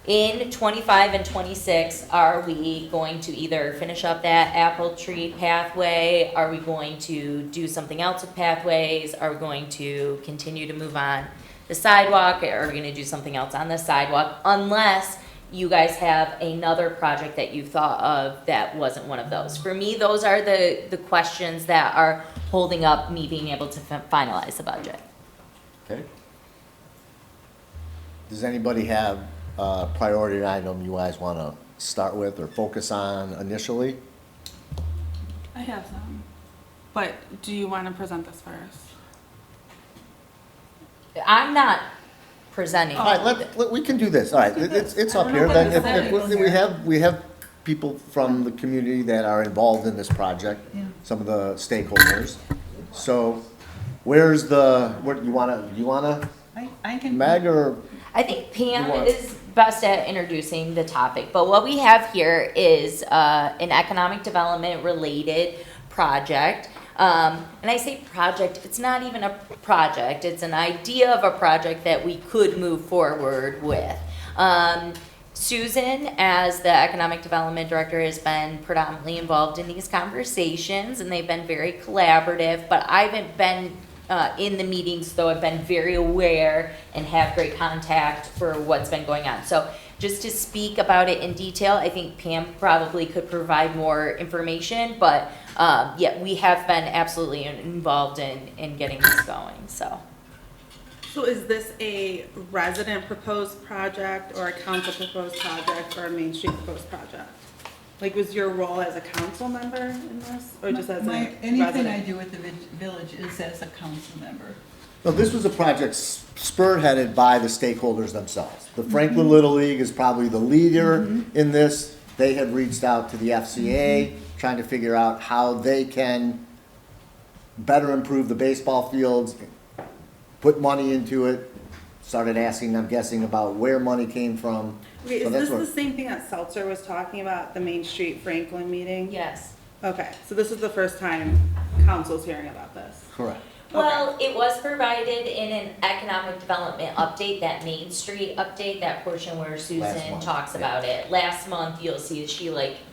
in 25 and 26, are we going to either finish up that apple tree pathway? Are we going to do something else with pathways? Are we going to continue to move on the sidewalk? Or are we going to do something else on the sidewalk? Unless you guys have another project that you thought of that wasn't one of those. For me, those are the questions that are holding up me being able to finalize the budget. Okay. Does anybody have a priority item you guys want to start with or focus on initially? I have some. But do you want to present this first? I'm not presenting. All right, we can do this. All right, it's up here. Then we have people from the community that are involved in this project, Yeah. some of the stakeholders. So where's what you wanna, I can. Meg or? I think Pam You want- is best at introducing the topic, but what we have here is an economic development related project. And I say project, it's not even a project, it's an idea of a project that we could move forward with. Susan, as the Economic Development Director, has been predominantly involved in these conversations, and they've been very collaborative, but I haven't been in the meetings, though I've been very aware and have great contact for what's been going on. So just to speak about it in detail, I think Pam probably could provide more information, but yeah, we have been absolutely involved in getting this going, so. So is this a resident proposed project or a council proposed project or a Main Street proposed project? Like, was your role as a council member in this, or just as a Anything I resident? do with the village is as a council member. No, this was a project spearheaded by the stakeholders themselves. The Franklin Little League is probably the leader in this. They had reached out to the FCA, trying to figure out how they can better improve the baseball fields, put money into it, started asking, I'm guessing, about where money came from. Okay, So is that's this what- the same thing that Seltzer was talking about, the Main Street Franklin meeting? Yes. Okay, so this is the first time council's hearing about this? Correct. Well, it was provided in an economic development update, that Main Street update, that portion where Susan month, talks yeah. about it. Last month, you'll see she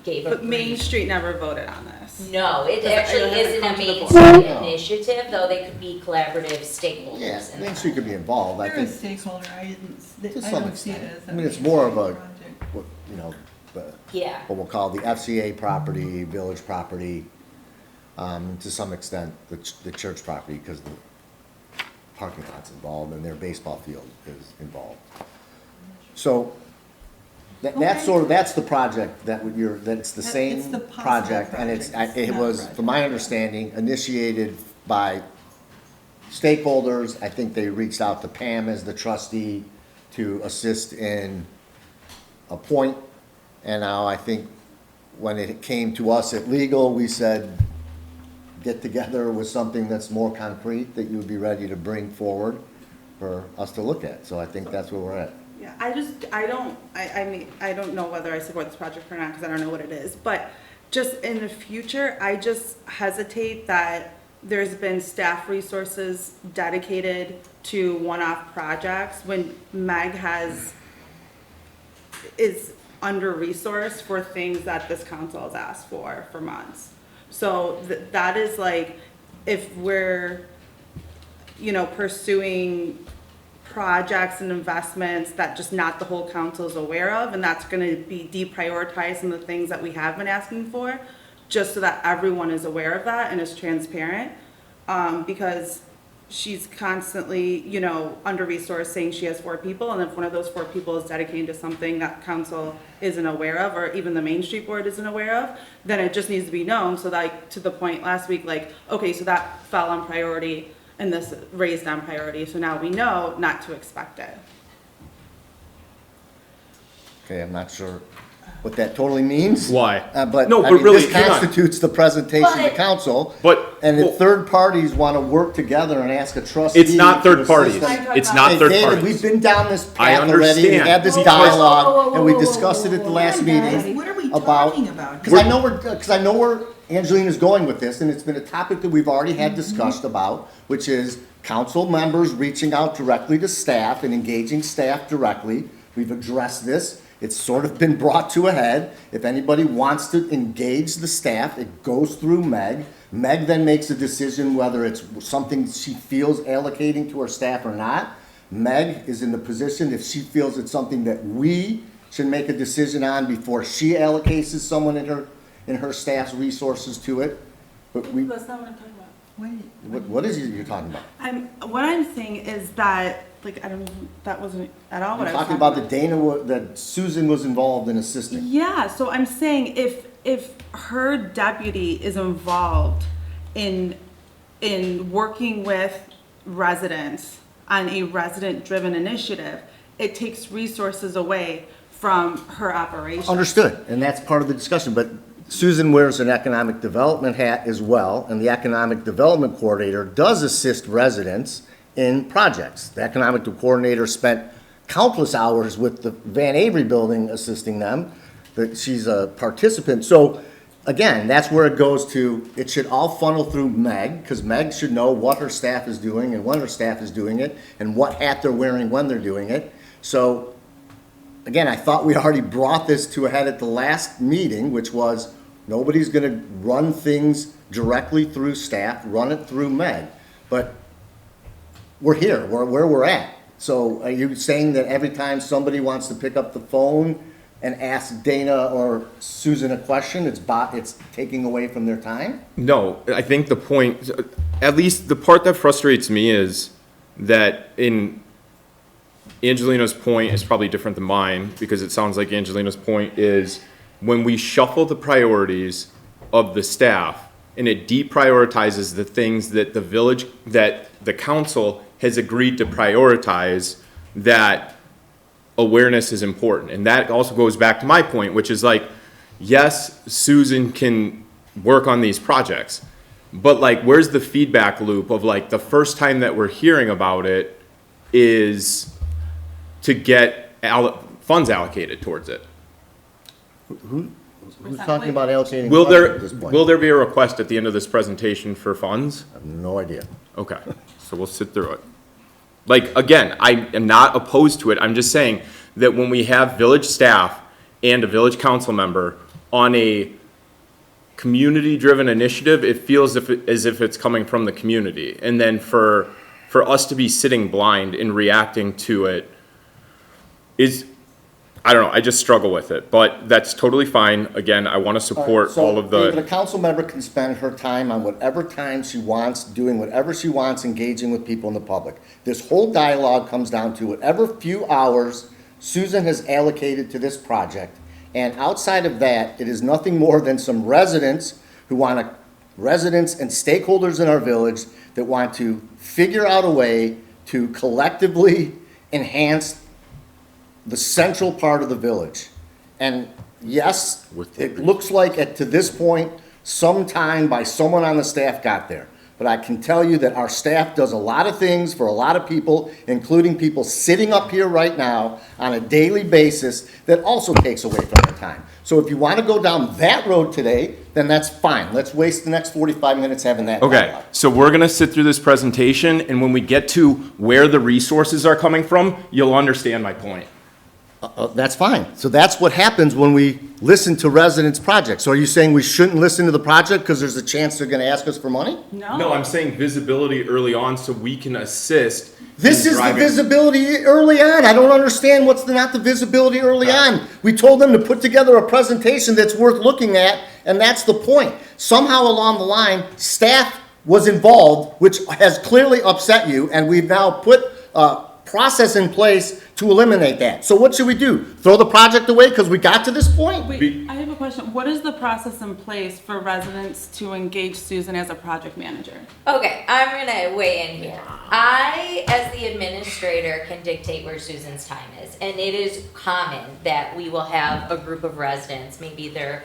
gave a But Main brief. Street never voted on this? No, it Does it- actually it hasn't isn't come a to the Main board? Street No. initiative, though they could be collaborative stakeholders Yeah, in Main that. Street could be involved, I They're a think. stakeholder, To I some don't see it extent. as a. I mean, it's Main more of Street a- project. What, you know, Yeah. what we'll call the FCA property, village property, to some extent, the church property, because the parking lot's involved and their baseball field is involved. So, that's the project that that's the It's same the possible project, and project, it's it not was, project. from my understanding, initiated by stakeholders. I think they reached out to Pam as the trustee to assist in a point. And now I think when it came to us at legal, we said, get together with something that's more concrete that you would be ready to bring forward for us to look at. So I think that's where we're at. Yeah, I mean, I don't know whether I support this project or not, because I don't know what it is, but just in the future, I just hesitate that there's been staff resources dedicated to one-off projects when Meg is under-resourced for things that this council has asked for months. So that is like, if we're, pursuing projects and investments that just not the whole council is aware of, and that's gonna be deprioritized from the things that we have been asking for, just so that everyone is aware of that and is transparent. Because she's constantly, under-resourced, saying she has 4 people, and if one of those 4 people is dedicated to something that council isn't aware of, or even the Main Street Board isn't aware of, then it just needs to be known, so that, to the point last week, okay, so that fell on priority, and this raised on priority, so now we know not to expect it. Okay, I'm not sure what that totally means. Why? But, No, I but mean, really, this hang on. constitutes the presentation to But- council. But- And if well- third parties want to work together and ask a trustee. It's not to third assist parties. them- It's not Hey, third David, we've parties. been down this I path already, we understand. had this Whoa, whoa, whoa, dialogue, whoa, whoa, and we whoa, discussed it at the last meeting. What are we about- talking about? Because I know where Angelina's going with this, and it's been a topic that we've already had discussed about, which is council members reaching out directly to staff and engaging staff directly. We've addressed this. It's sort of been brought to a head. If anybody wants to engage the staff, it goes through Meg. Meg then makes a decision whether it's something she feels allocating to her staff or not. Meg is in the position, if she feels it's something that we should make a decision on before she allocates someone in her staff's resources to it. But we, That's not what I'm talking about. What is it you're talking about? What I'm saying is that, like, I don't, that wasn't at all what You're I was talking about that Susan was involved in assisting. Yeah, so I'm saying if her deputy is involved in working with residents on a resident-driven initiative, it takes resources away from her operation. Understood, and that's part of the discussion, but Susan wears an economic development hat as well, and the economic development coordinator does assist residents in projects. The economic coordinator spent countless hours with the Van Avery building assisting them, that she's a participant. So, again, that's where it goes to, it should all funnel through Meg, because Meg should know what her staff is doing and when her staff is doing it, and what hat they're wearing when they're doing it. So, again, I thought we already brought this to a head at the last meeting, which was nobody's gonna run things directly through staff, run it through Meg. But we're here, we're where we're at. So are you saying that every time somebody wants to pick up the phone and ask Dana or Susan a question, it's taking away from their time? No, I think the point, at least the part that frustrates me is that in Angelina's point is probably different than mine, because it sounds like Angelina's point is when we shuffle the priorities of the staff and it deprioritizes the things that the village, that the council has agreed to prioritize, that awareness is important. And that also goes back to my point, which is like, yes, Susan can work on these projects, but like, where's the feedback loop of like, the first time that we're hearing about it is to get funds allocated towards it. Who's talking about allocating Will funds at there, this point? will there be a request at the end of this presentation for funds? I have no idea. Okay, so we'll sit through it. Like, again, I am not opposed to it, I'm just saying that when we have village staff and a village council member on a community-driven initiative, it feels as if it's coming from the community. And then for us to be sitting blind and reacting to it is, I don't know, I just struggle with it, but that's totally fine. Again, I want to support all of So, David, a the, council member can spend her time on whatever time she wants, doing whatever she wants, engaging with people in the public. This whole dialogue comes down to whatever few hours Susan has allocated to this project. And outside of that, it is nothing more than some residents residents and stakeholders in our village that want to figure out a way to collectively enhance the central part of the village. And yes, it looks like to this point, some time by someone on the staff got there. But I can tell you that our staff does a lot of things for a lot of people, including people sitting up here right now on a daily basis, that also takes away from their time. So if you want to go down that road today, then that's fine. Let's waste the next 45 minutes having that okay, dialogue. so we're gonna sit through this presentation, and when we get to where the resources are coming from, you'll understand my point. That's fine. So that's what happens when we listen to residents' projects. So are you saying we shouldn't listen to the project because there's a chance they're going to ask us for money? No, I'm saying visibility early on so we can assist. This in is the driving- visibility early on. I don't understand what's not the visibility early on. We told them to put together a presentation that's worth looking at, and that's the point. Somehow along the line, staff was involved, which has clearly upset you, and we've now put a process in place to eliminate that. So what should we do? Throw the project away because we got to this point? Wait, I have a question. What is the process in place for residents to engage Susan as a project manager? Okay, I'm gonna weigh in here. I, as the administrator, can dictate where Susan's time is, and it is common that we will have a group of residents, maybe they're,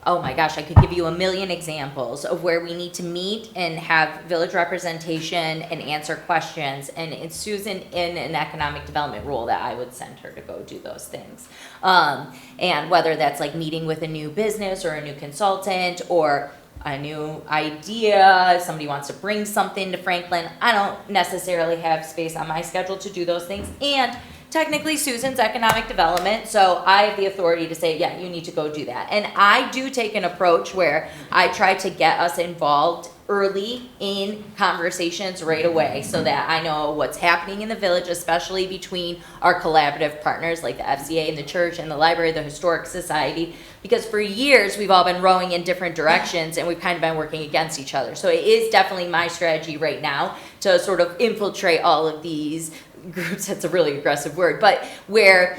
oh my gosh, I could give you a million examples of where we need to meet and have village representation and answer questions, and it's Susan in an economic development role that I would send her to go do those things. And whether that's like meeting with a new business or a new consultant or a new idea, somebody wants to bring something to Franklin, I don't necessarily have space on my schedule to do those things. And technically Susan's economic development, so I have the authority to say, yeah, you need to go do that. And I do take an approach where I try to get us involved early in conversations right away so that I know what's happening in the village, especially between our collaborative partners like the FCA and the church and the library, the Historic Society, because for years we've all been rowing in different directions and we've kind of been working against each other. So it is definitely my strategy right now to sort of infiltrate all of these groups. That's a really aggressive word, but where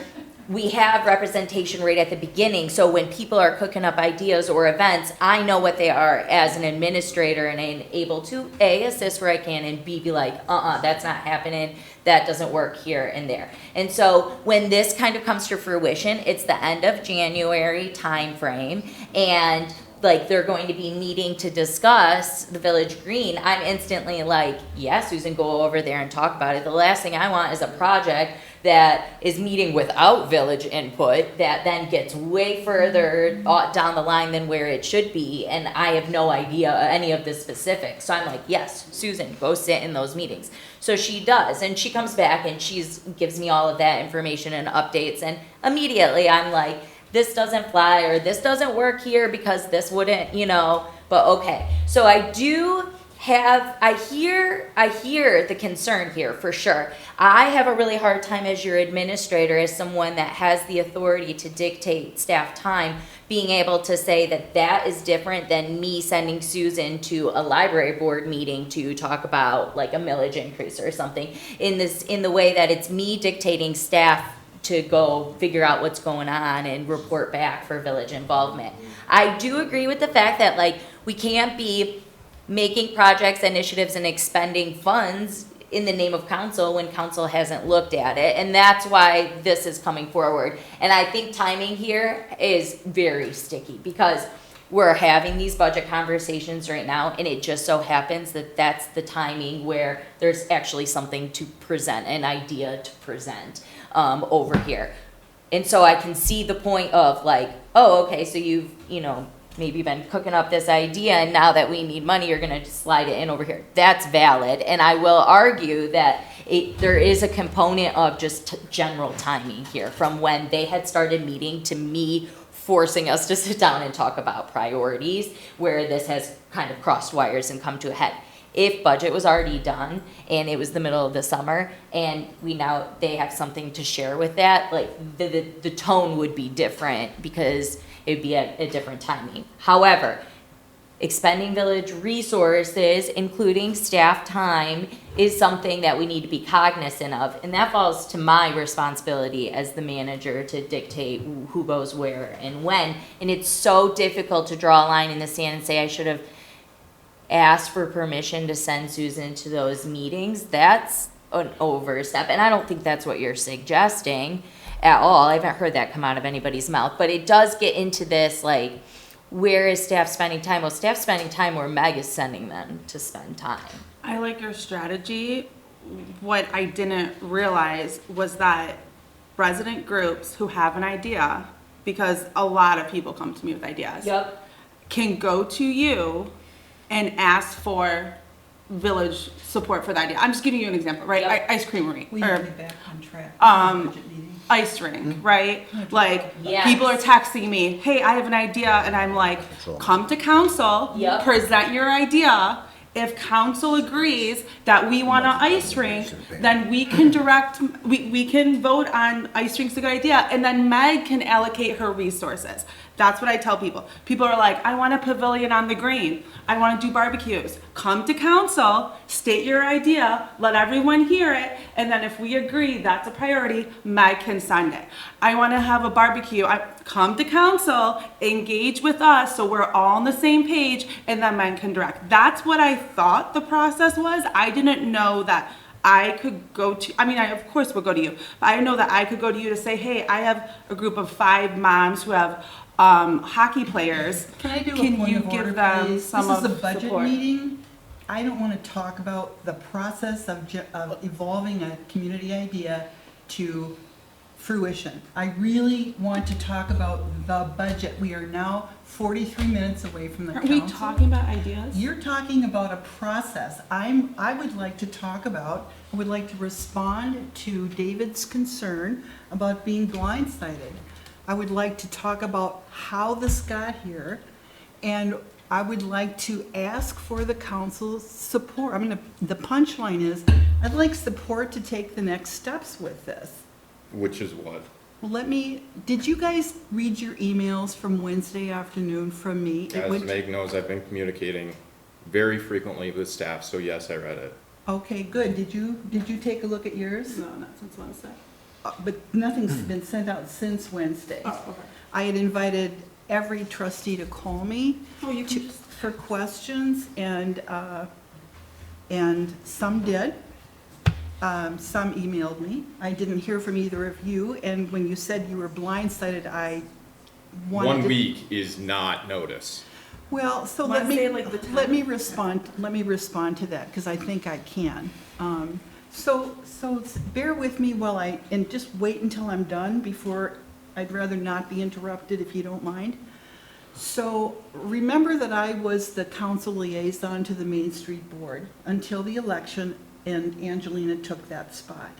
we have representation right at the beginning, so when people are cooking up ideas or events, I know what they are as an administrator and I'm able to A, assist where I can, and B, be like, that's not happening, that doesn't work here and there. And so when this kind of comes to fruition, it's the end of January timeframe, and like they're going to be meeting to discuss the Village Green, I'm instantly like, yeah, Susan, go over there and talk about it. The last thing I want is a project that is meeting without village input that then gets way further down the line than where it should be, and I have no idea any of the specifics. So I'm like, yes, Susan, go sit in those meetings. So she does, and she comes back and gives me all of that information and updates, and immediately I'm like, this doesn't fly, or this doesn't work here because this wouldn't, but okay. So I do have, I hear the concern here for sure. I have a really hard time as your administrator, as someone that has the authority to dictate staff time, being able to say that that is different than me sending Susan to a library board meeting to talk about like a millage increase or something, in the way that it's me dictating staff to go figure out what's going on and report back for village involvement. I do agree with the fact that like we can't be making projects, initiatives, and expending funds in the name of council when council hasn't looked at it, and that's why this is coming forward. And I think timing here is very sticky because we're having these budget conversations right now, and it just so happens that that's the timing where there's actually something to present, an idea to present over here. And so I can see the point of like, oh, okay, so you've, maybe been cooking up this idea, and now that we need money, you're gonna just slide it in over here. That's valid, and I will argue that there is a component of just general timing here, from when they had started meeting to me forcing us to sit down and talk about priorities, where this has kind of crossed wires and come to a head. If budget was already done and it was the middle of the summer and they have something to share with that, like the tone would be different because it'd be a different timing. However, expending village resources, including staff time, is something that we need to be cognizant of, and that falls to my responsibility as the manager to dictate who goes where and when. And it's so difficult to draw a line in the sand and say I should have asked for permission to send Susan to those meetings. That's an overstep, and I don't think that's what you're suggesting at all. I haven't heard that come out of anybody's mouth, but it does get into this, like, where is staff spending time? Well, staff's spending time where Meg is sending them to spend time. I like your strategy. What I didn't realize was that resident groups who have an idea, because a lot of people come to me with ideas, Yep. can go to you and ask for village support for the idea. I'm just giving you an example, right? Yep. Ice creamery, We need to or get back on track. Budget meeting. ice rink, right? Like, Yes. people are texting me, hey, I have an idea, and I'm like, come to council, Yep. present your idea. If council agrees that we want an ice rink, then we can we can vote on ice rink's a good idea, and then Meg can allocate her resources. That's what I tell people. People are like, I want a pavilion on the green. I want to do barbecues. Come to council, state your idea, let everyone hear it, and then if we agree that's a priority, Meg can send it. I want to have a barbecue. Come to council, engage with us so we're all on the same page, and then Meg can direct. That's what I thought the process was. I didn't know that I could go to, I of course would go to you, but I didn't know that I could go to you to say, hey, I have a group of 5 moms who have hockey players. Can I do a Can point you of give order, them please? some This is a of budget support? meeting. I don't want to talk about the process of evolving a community idea to fruition. I really want to talk about the budget. We are now 43 minutes away from the Aren't council. we talking about ideas? You're talking about a process. I would like to respond to David's concern about being blindsided. I would like to talk about how this got here and I would like to ask for the council's support. The punchline is, I'd like support to take the next steps with this. Which is what? Well, did you guys read your emails from Wednesday afternoon from me? It As went- Meg knows, I've been communicating very frequently with staff, so yes, I read it. Okay, good. Did you take a look at yours? No, not since Wednesday. But nothing's been sent out since Wednesday. Oh, okay. I had invited every trustee to call me Oh, you can just, for questions, and some did. Some emailed me. I didn't hear from either of you, and when you said you were blindsided, I wanted to. 1 week is not notice. Well, so Wanna let me, say, like, the time? let me respond to that, because I think I can. So bear with me and just wait until I'm done before, I'd rather not be interrupted if you don't mind. So remember that I was the council liaison to the Main Street Board until the election, and Angelina took that spot.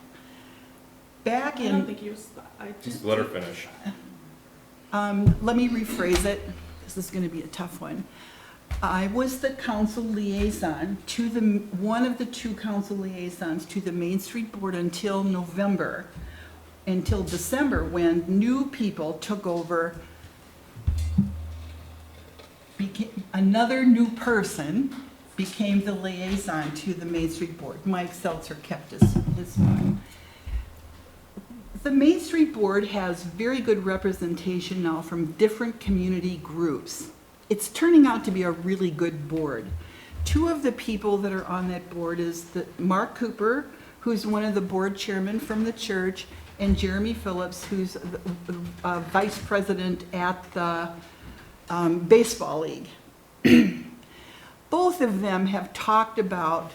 Back I don't in, think you, I Just let her finish. let me rephrase it, this is gonna be a tough one. I was the council liaison to one of the two council liaisons to the Main Street Board until December, when new people took over. Another new person became the liaison to the Main Street Board. Mike Seltzer kept his spot. The Main Street Board has very good representation now from different community groups. It's turning out to be a really good board. Two of the people that are on that board is Mark Cooper, who's one of the board chairmen from the church, and Jeremy Phillips, who's the vice president at the baseball league. Both of them have talked about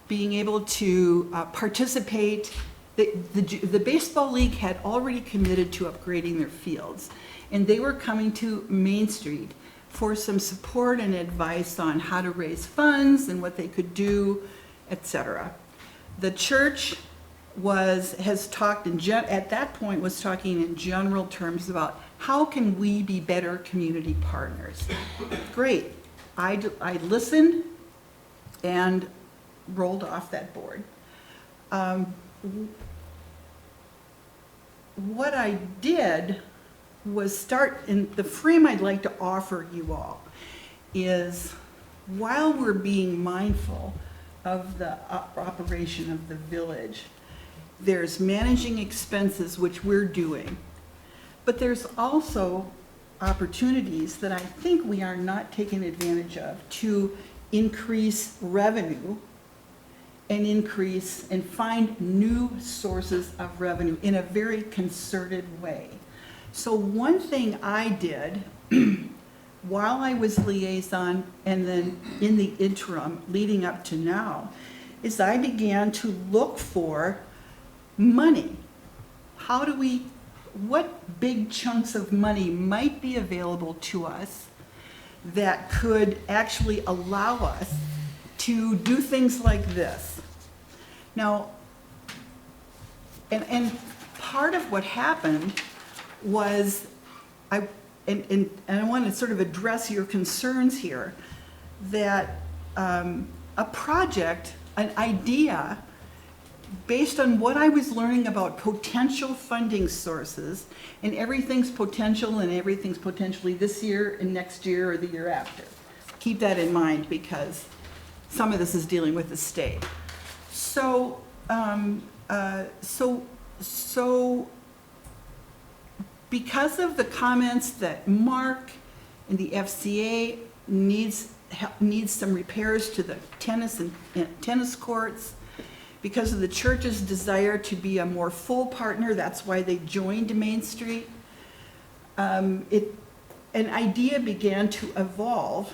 being able to participate. The baseball league had already committed to upgrading their fields, and they were coming to Main Street for some support and advice on how to raise funds and what they could do, etc. The church has talked at that point was talking in general terms about how can we be better community partners. Great. I listened and rolled off that board. What I did was start, in the frame I'd like to offer you all is, while we're being mindful of the operation of the village, there's managing expenses, which we're doing, but there's also opportunities that I think we are not taking advantage of to increase revenue and find new sources of revenue in a very concerted way. So one thing I did while I was liaison and then in the interim leading up to now is I began to look for money. What big chunks of money might be available to us that could actually allow us to do things like this? Now, and part of what happened was, I want to sort of address your concerns here, that a project, an idea, based on what I was learning about potential funding sources, and everything's potential and everything's potentially this year and next year or the year after. Keep that in mind, because some of this is dealing with the state. So, because of the comments that Mark and the FCA needs some repairs to the tennis courts, because of the church's desire to be a more full partner, that's why they joined Main Street, an idea began to evolve,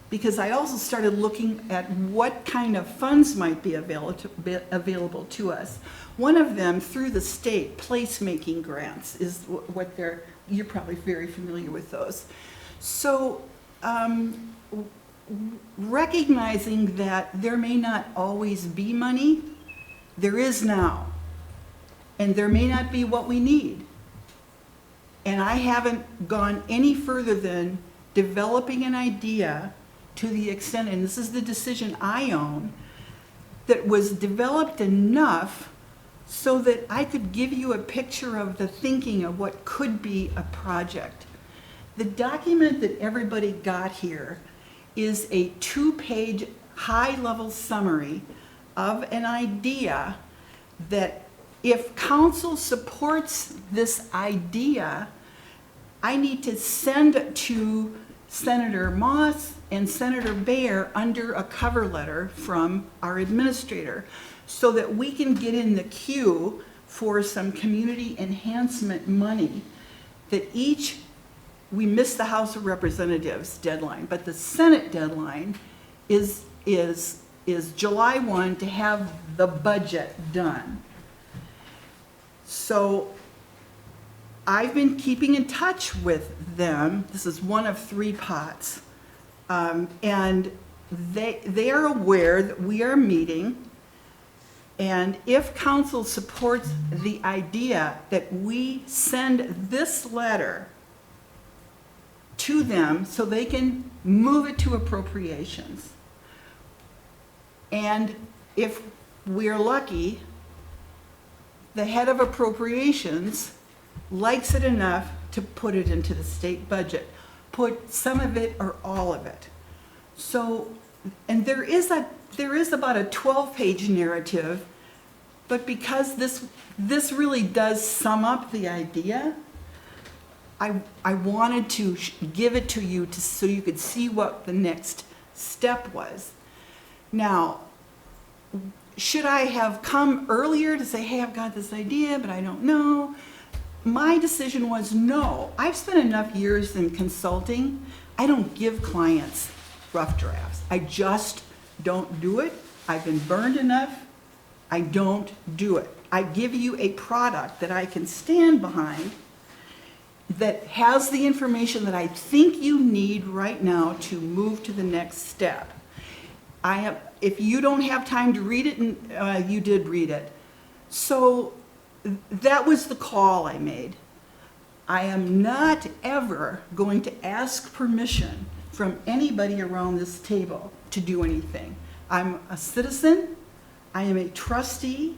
because I also started looking at what kind of funds might be available to us. One of them, through the state, placemaking grants is what you're probably very familiar with those. So recognizing that there may not always be money, there is now. And there may not be what we need. And I haven't gone any further than developing an idea to the extent, and this is the decision I own, that was developed enough so that I could give you a picture of the thinking of what could be a project. The document that everybody got here is a 2-page high-level summary of an idea that if council supports this idea, I need to send to Senator Moss and Senator Baer under a cover letter from our administrator so that we can get in the queue for some community enhancement money that we missed the House of Representatives deadline, but the Senate deadline is July 1 to have the budget done. So I've been keeping in touch with them. This is one of 3 pots. And they are aware that we are meeting. And if council supports the idea that we send this letter to them so they can move it to appropriations. And if we're lucky, the head of appropriations likes it enough to put it into the state budget, put some of it or all of it. So, and there is about a 12-page narrative, but because this really does sum up the idea, I wanted to give it to you so you could see what the next step was. Now, should I have come earlier to say, hey, I've got this idea, but I don't know? My decision was no. I've spent enough years in consulting. I don't give clients rough drafts. I just don't do it. I've been burned enough. I don't do it. I give you a product that I can stand behind that has the information that I think you need right now to move to the next step. If you don't have time to read it, and you did read it. So that was the call I made. I am not ever going to ask permission from anybody around this table to do anything. I'm a citizen, I am a trustee,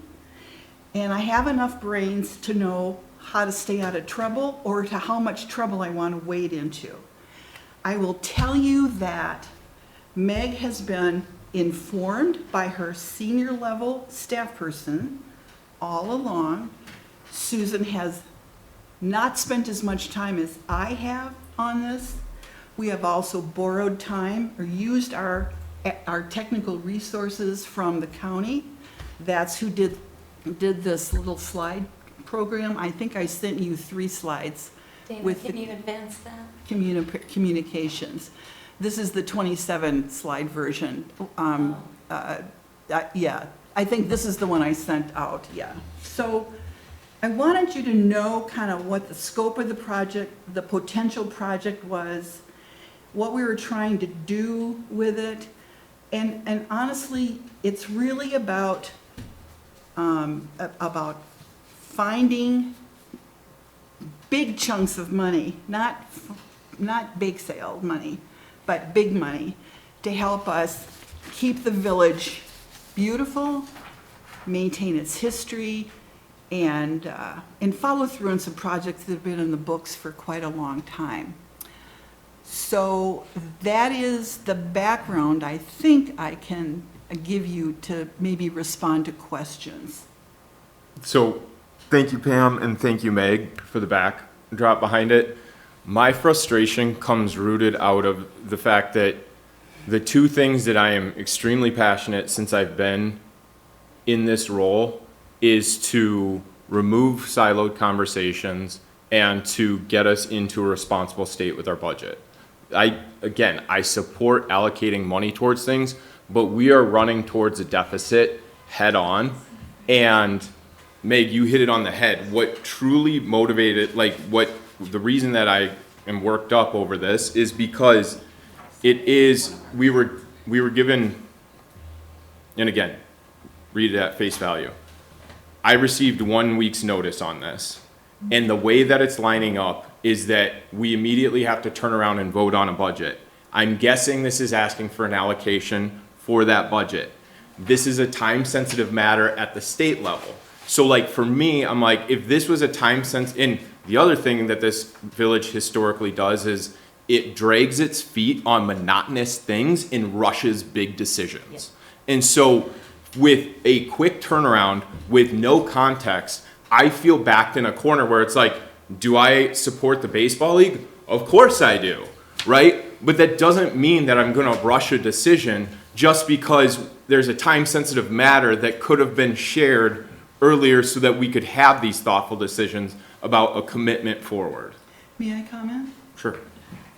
and I have enough brains to know how to stay out of trouble or to how much trouble I want to wade into. I will tell you that Meg has been informed by her senior level staff person all along. Susan has not spent as much time as I have on this. We have also borrowed time or used our technical resources from the county. That's who did this little slide program. I think I sent you 3 slides. Dana, with can the you advance that? communications. This is the 27 slide version. Yeah, I think this is the one I sent out, yeah. So I wanted you to know kind of what the scope of the project, the potential project was, what we were trying to do with it. And honestly, it's really about finding big chunks of money, not bake sale money, but big money to help us keep the village beautiful, maintain its history, and follow through on some projects that have been in the books for quite a long time. So that is the background I think I can give you to maybe respond to questions. So, thank you, Pam, and thank you, Meg, for the backdrop behind it. My frustration comes rooted out of the fact that the 2 things that I am extremely passionate since I've been in this role is to remove siloed conversations and to get us into a responsible state with our budget. I support allocating money towards things, but we are running towards a deficit head on. And Meg, you hit it on the head. What truly motivated, the reason that I am worked up over this is because we were given, and again, read it at face value. I received 1 week's notice on this. And the way that it's lining up is that we immediately have to turn around and vote on a budget. I'm guessing this is asking for an allocation for that budget. This is a time-sensitive matter at the state level. So like for me, I'm like, if this was a and the other thing that this village historically does is it drags its feet on monotonous things and rushes big decisions. And so with a quick turnaround, with no context, I feel backed in a corner where it's like, do I support the baseball league? Of course I do, right? But that doesn't mean that I'm gonna rush a decision just because there's a time-sensitive matter that could have been shared earlier so that we could have these thoughtful decisions about a commitment forward. May I comment? Sure.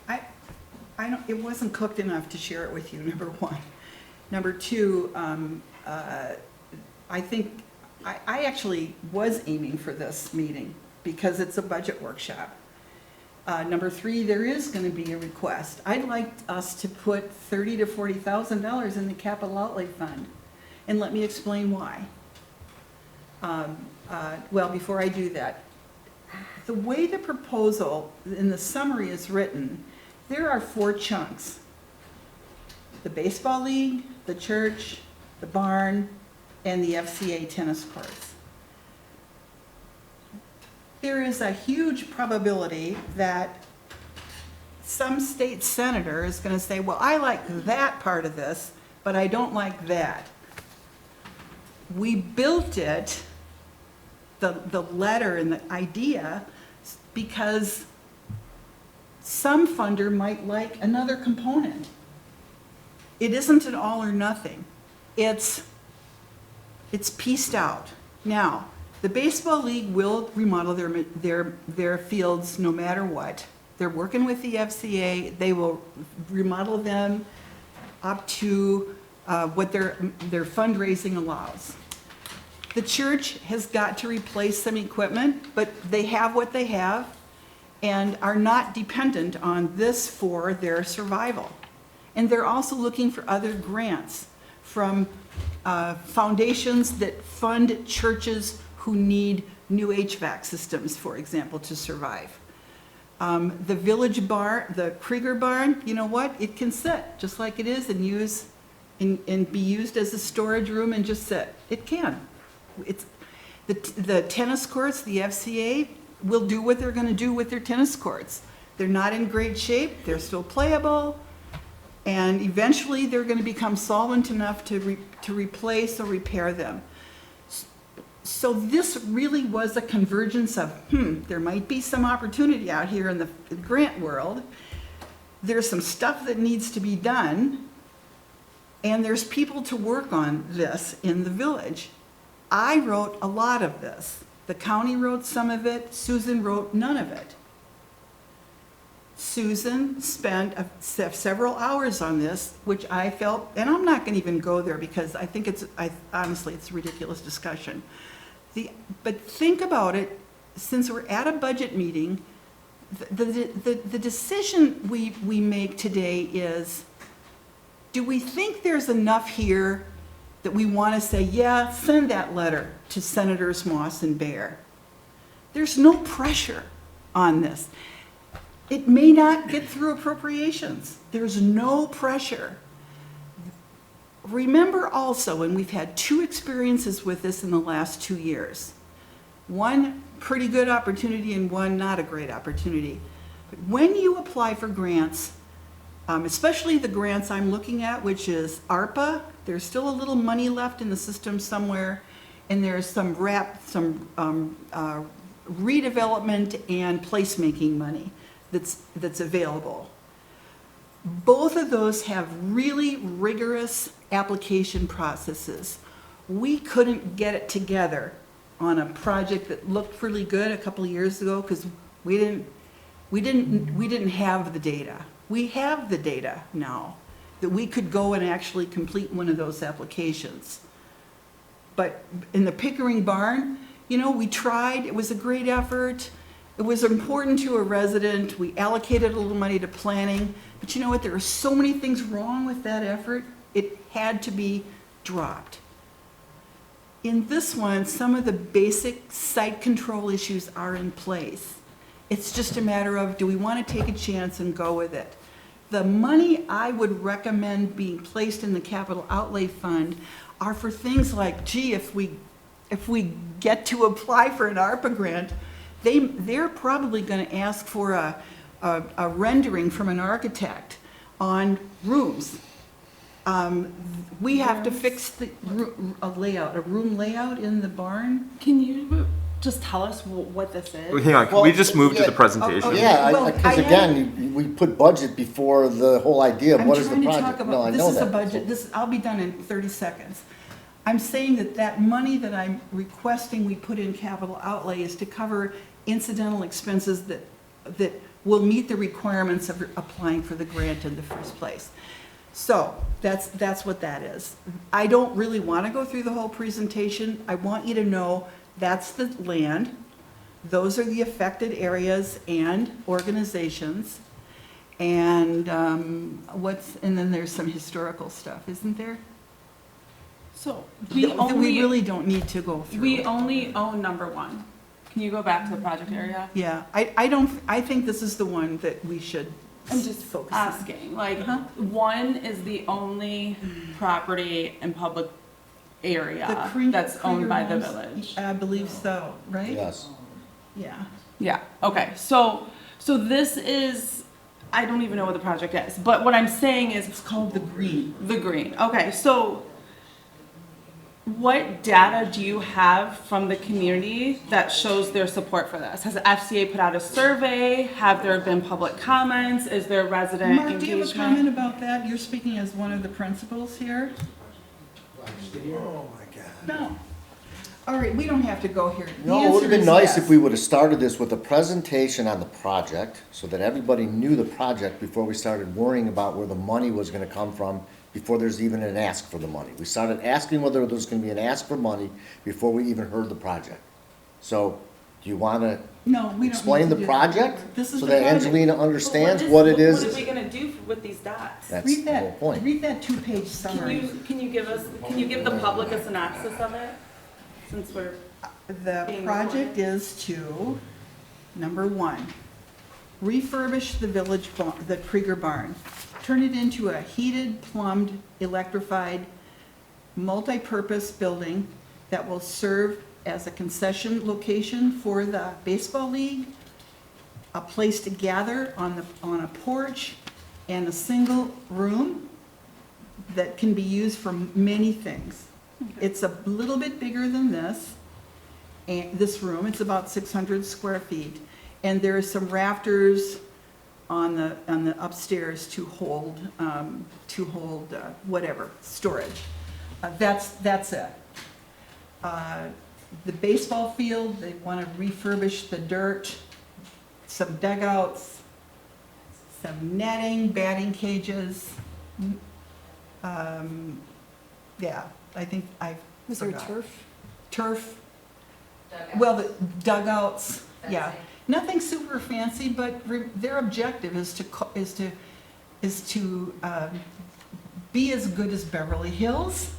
I don't, it wasn't cooked enough to share it with you, number one. Number two, I think, I actually was aiming for this meeting because it's a budget workshop. Number three, there is gonna be a request. I'd like us to put $30,000 to $40,000 in the capital outlay fund. And let me explain why. Well, before I do that, the way the proposal in the summary is written, there are 4 chunks. The baseball league, the church, the barn, and the FCA tennis courts. There is a huge probability that some state senator is going to say, well, I like that part of this, but I don't like that. We built it, the letter and the idea, because some funder might like another component. It isn't an all or nothing. It's pieced out. Now, the baseball league will remodel their fields no matter what. They're working with the FCA. They will remodel them up to what their fundraising allows. The church has got to replace some equipment, but they have what they have and are not dependent on this for their survival. And they're also looking for other grants from foundations that fund churches who need new HVAC systems, for example, to survive. The village barn, the Krieger barn, you know what? It can sit just like it is and be used as a storage room and just sit. It can. It's the tennis courts, the FCA will do what they're going to do with their tennis courts. They're not in great shape. They're still playable. And eventually they're going to become solvent enough to replace or repair them. So this really was a convergence of, there might be some opportunity out here in the grant world. There's some stuff that needs to be done. And there's people to work on this in the village. I wrote a lot of this. The county wrote some of it. Susan wrote none of it. Susan spent several hours on this, which I felt, and I'm not going to even go there because I think honestly, it's a ridiculous discussion. But think about it, since we're at a budget meeting, the decision we make today is, do we think there's enough here that we want to say, yeah, send that letter to Senators Moss and Bear? There's no pressure on this. It may not get through appropriations. There's no pressure. Remember also, and we've had 2 experiences with this in the last 2 years. One pretty good opportunity and one not a great opportunity. But when you apply for grants, especially the grants I'm looking at, which is ARPA, there's still a little money left in the system somewhere, and there's some redevelopment and placemaking money that's available. Both of those have really rigorous application processes. We couldn't get it together on a project that looked really good a couple of years ago because we didn't have the data. We have the data now that we could go and actually complete one of those applications. But in the Pickering barn, we tried. It was a great effort. It was important to a resident. We allocated a little money to planning. But you know what? There are so many things wrong with that effort. It had to be dropped. In this one, some of the basic site control issues are in place. It's just a matter of, do we want to take a chance and go with it? The money I would recommend being placed in the capital outlay fund are for things like, gee, if we get to apply for an ARPA grant, they're probably going to ask for a rendering from an architect on rooms. We have to fix a room layout in the barn. Can you just tell us what this is? Hang on, can we just move to the presentation? Okay. Yeah, Well, because I again, we put budget before the whole idea of I'm what is the trying to talk project. No, I about, know this is a that. budget, I'll be done in 30 seconds. I'm saying that money that I'm requesting we put in capital outlay is to cover incidental expenses that will meet the requirements of applying for the grant in the first place. So, that's what that is. I don't really want to go through the whole presentation. I want you to know that's the land. Those are the affected areas and organizations. And and then there's some historical stuff, isn't there? So We really don't need to go through. we only own number one. Can you go back to the project area? Yeah, I think this is the one that we should I'm just focus on. asking, like, Huh? one is the only property in public The area Krieger- that's owned by the Krieger village. homes, I believe so, right? Yes. Yeah. Yeah, okay, so this is, I don't even know what the project is, but what I'm saying is. It's called the Green. The green, okay, so what data do you have from the community that shows their support for this? Has the FCA put out a survey? Have there been public comments? Is there resident Mark, do you have a comment engagement? about that? You're speaking as one of the principals here? Oh, my God. No. All right, we don't have to go here. The No, it would have answer been is nice yes. if we would have started this with a presentation on the project, so that everybody knew the project before we started worrying about where the money was gonna come from, before there's even an ask for the money. We started asking whether there was gonna be an ask for money before we even heard the project. So, do you wanna No, we don't need explain to the do that. project? This is So the that project. Angelina understands what it What is? are we gonna do with these dots? That's Read the whole that, point. read that two-page summary. Can you give the public a synopsis of it? Since we're, The being project is to, number one, refurbish the village, the Krieger barn. Turn it into a heated, plumbed, electrified, multi-purpose building that will serve as a concession location for the baseball league, a place to gather on a porch, and a single room that can be used for many things. It's a little bit bigger than this, and this room, it's about 600 square feet. And there are some rafters on the upstairs to hold whatever, storage. That's it. The baseball field, they want to refurbish the dirt, some dugouts, some netting, batting cages. Yeah, I think I Was there forgot. turf? Turf, Dugout. well, the dugouts, yeah. Fencing. Nothing super fancy, but their objective is to be as good as Beverly Hills,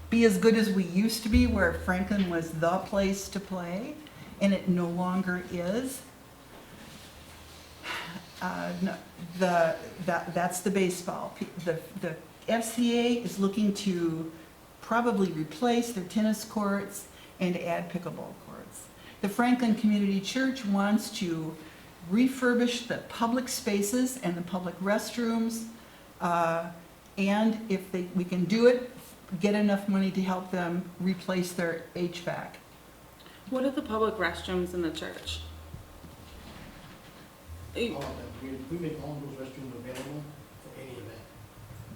be as good as we used to be, where Franklin was the place to play, and it no longer is. That's the baseball. The FCA is looking to probably replace their tennis courts and add pickleball courts. The Franklin Community Church wants to refurbish the public spaces and the public restrooms, and if we can do it, get enough money to help them replace their HVAC. what are the public restrooms in the church? We make all those restrooms available for any event.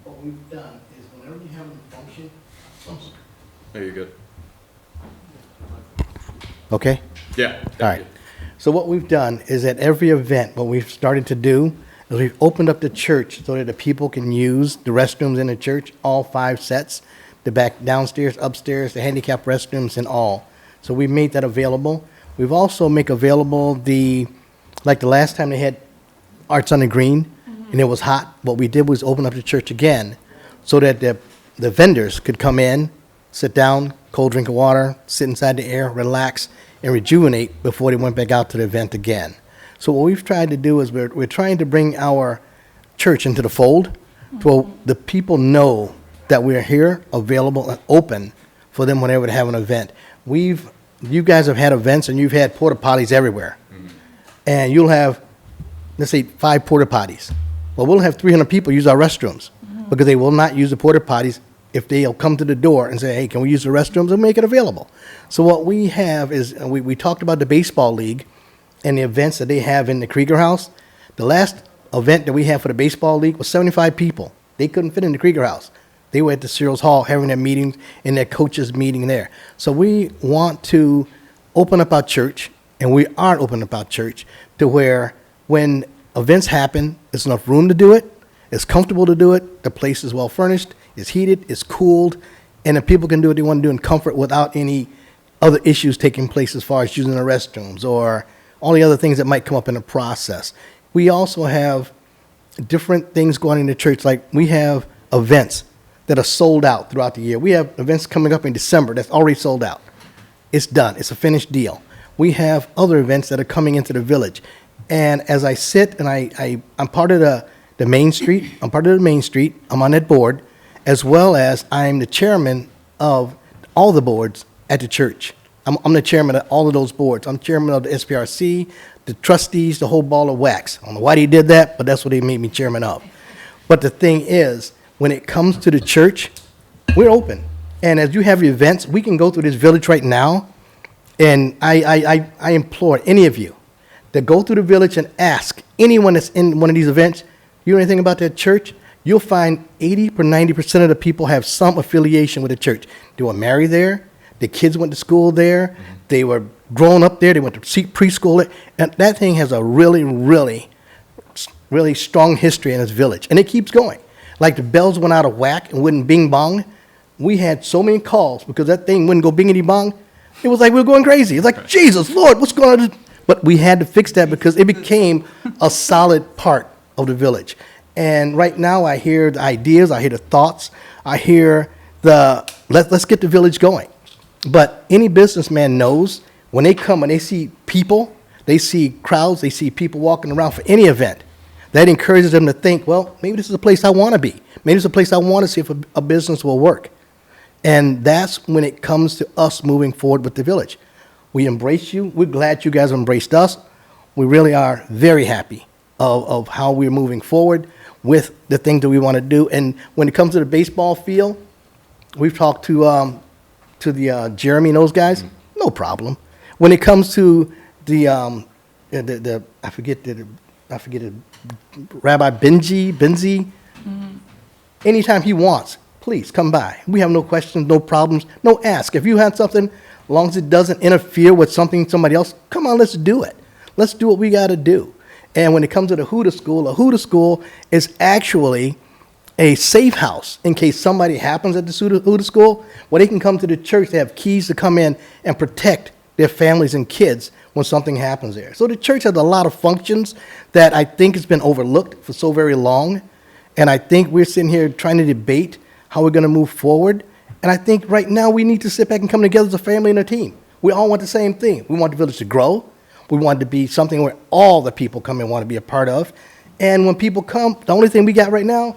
What we've done is whenever we have a function, Are you good? Okay? Yeah. All right. So what we've done is at every event, what we've started to do is we've opened up the church so that the people can use the restrooms in the church, all 5 sets, the back, downstairs, upstairs, the handicap restrooms and all. So we made that available. We've also make available like the last time they had Arts on the Green and it was hot, what we did was open up the church again so that the vendors could come in, sit down, cold drink of water, sit inside the air, relax, and rejuvenate before they went back out to the event again. So what we've tried to do is we're trying to bring our church into the fold, so the people know that we're here, available, and open for them whenever they have an event. You guys have had events and you've had porta potties everywhere. And you'll have, let's say, 5 porta potties. Well, we'll have 300 people use our restrooms because they will not use the porta potties if they'll come to the door and say, hey, can we use the restrooms, and make it available. So what we have is, we talked about the baseball league and the events that they have in the Krieger House. The last event that we had for the baseball league was 75 people. They couldn't fit in the Krieger House. They were at the Searles Hall having their meetings and their coaches meeting there. So we want to open up our church, and we are opening up our church to where when events happen, there's enough room to do it, it's comfortable to do it, the place is well furnished, it's heated, it's cooled, and the people can do what they want to do in comfort without any other issues taking place as far as using the restrooms or all the other things that might come up in the process. We also have different things going on in the church, like we have events that are sold out throughout the year. We have events coming up in December that's already sold out. It's done. It's a finished deal. We have other events that are coming into the village. And as I sit and I'm part of the Main Street, I'm part of the Main Street, I'm on that board, as well as I'm the chairman of all the boards at the church. I'm the chairman of all of those boards. I'm chairman of the SPRC, the trustees, the whole ball of wax. I don't know why they did that, but that's what they made me chairman of. But the thing is, when it comes to the church, we're open. And as you have your events, we can go through this village right now, and I implore any of you to go through the village and ask anyone that's in one of these events, you know anything about that church? You'll find 80 or 90% of the people have some affiliation with the church. They were married there, the kids went to school there, they were grown up there, they went to preschool there, and that thing has a really, really, really strong history in this village, and it keeps going. Like the bells went out of whack and wouldn't bing bong. We had so many calls because that thing wouldn't go bingity bong. It was like we were going crazy. It's like, Jesus, Lord, what's going on? But we had to fix that because it became a solid part of the village. And right now I hear the ideas, I hear the thoughts, I hear let's get the village going. But any businessman knows when they come and they see people, they see crowds, they see people walking around for any event, that encourages them to think, well, maybe this is a place I want to be. Maybe it's a place I want to see if a business will work. And that's when it comes to us moving forward with the village. We embrace you. We're glad you guys embraced us. We really are very happy of how we're moving forward with the things that we want to do. And when it comes to the baseball field, we've talked to the Jeremy and those guys, no problem. When it comes to the I forget it, Rabbi Benzi, anytime he wants, please come by. We have no questions, no problems, no ask. If you have something, as long as it doesn't interfere with something somebody else, come on, let's do it. Let's do what we got to do. And when it comes to the Huda School, a Huda School is actually a safe house in case somebody happens at the Huda School, where they can come to the church. They have keys to come in and protect their families and kids when something happens there. So the church has a lot of functions that I think has been overlooked for so very long. And I think we're sitting here trying to debate how we're going to move forward. And I think right now we need to sit back and come together as a family and a team. We all want the same thing. We want the village to grow. We want it to be something where all the people come and want to be a part of. And when people come, the only thing we got right now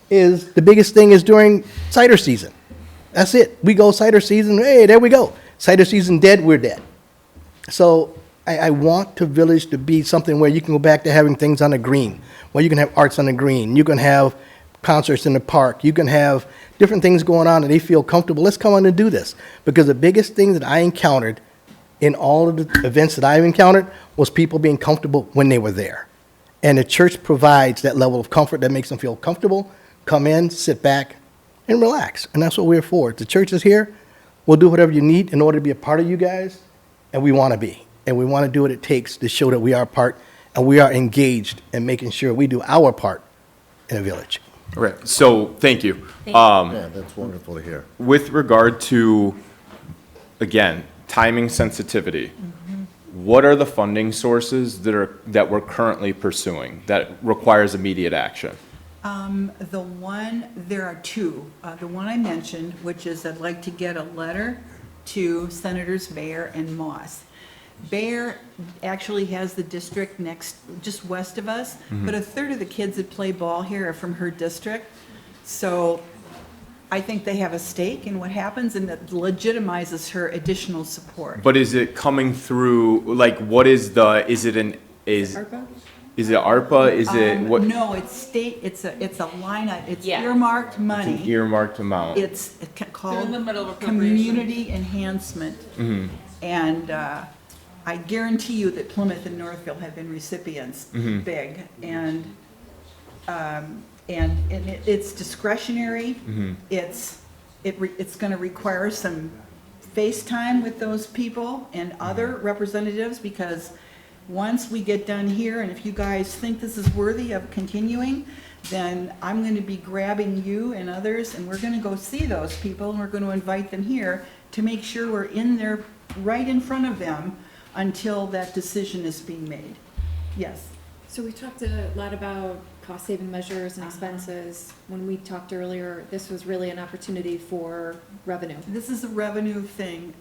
is the biggest thing is during cider season. That's it. We go cider season, hey, there we go. Cider season dead, we're dead. So I want the village to be something where you can go back to having things on the green, where you can have arts on the green, you can have concerts in the park, you can have different things going on and they feel comfortable. Let's come on and do this. Because the biggest thing that I encountered in all of the events that I've encountered was people being comfortable when they were there. And the church provides that level of comfort that makes them feel comfortable, come in, sit back, and relax. And that's what we're for. If the church is here, we'll do whatever you need in order to be a part of you guys, and we want to be. And we want to do what it takes to show that we are a part, and we are engaged in making sure we do our part in the village. Okay, so thank you. Yeah, that's wonderful to hear. With regard to, again, timing sensitivity, what are the funding sources that we're currently pursuing that requires immediate action? There are two. The one I mentioned, which is I'd like to get a letter to Senators Bayer and Moss. Bear actually has the district next, just west of us, but a third of the kids that play ball here are from her district. So I think they have a stake in what happens, and that legitimizes her additional support. But is it coming through, like, what is the, is it an, is it ARPA? Is it, what, No, it's state, it's a line, it's Yeah. earmarked an money. earmarked amount? It's called the middle of appropriation. community enhancement. And I guarantee you that Plymouth and Northfield have been recipients, big. And it's discretionary. It's gonna require some FaceTime with those people and other representatives, because once we get done here, and if you guys think this is worthy of continuing, then I'm gonna be grabbing you and others, and we're gonna go see those people, and we're gonna invite them here to make sure we're in there, right in front of them, until that decision is being made. Yes. So we talked a lot about cost-saving measures and expenses. When we talked earlier, this was really an opportunity for revenue. This is a revenue thing.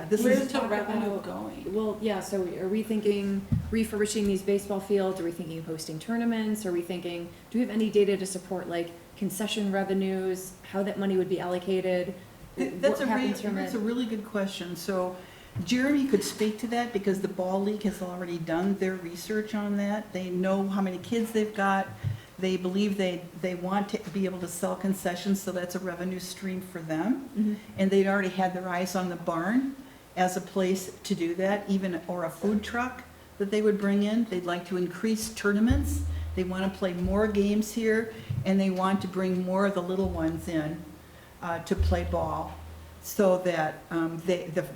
This Where's is, the revenue going? Well, yeah, so are we thinking refurbishing these baseball fields? Are we thinking hosting tournaments? Are we thinking, do we have any data to support like concession revenues, how that money would be allocated? that's What happens from that's it? a really good question. So Jeremy could speak to that, because the Ball League has already done their research on that. They know how many kids they've got. They believe they want to be able to sell concessions, so that's a revenue stream for them. And they'd already had their eyes on the barn as a place to do that, even, or a food truck that they would bring in. They'd like to increase tournaments. They want to play more games here, and they want to bring more of the little ones in to play ball, so that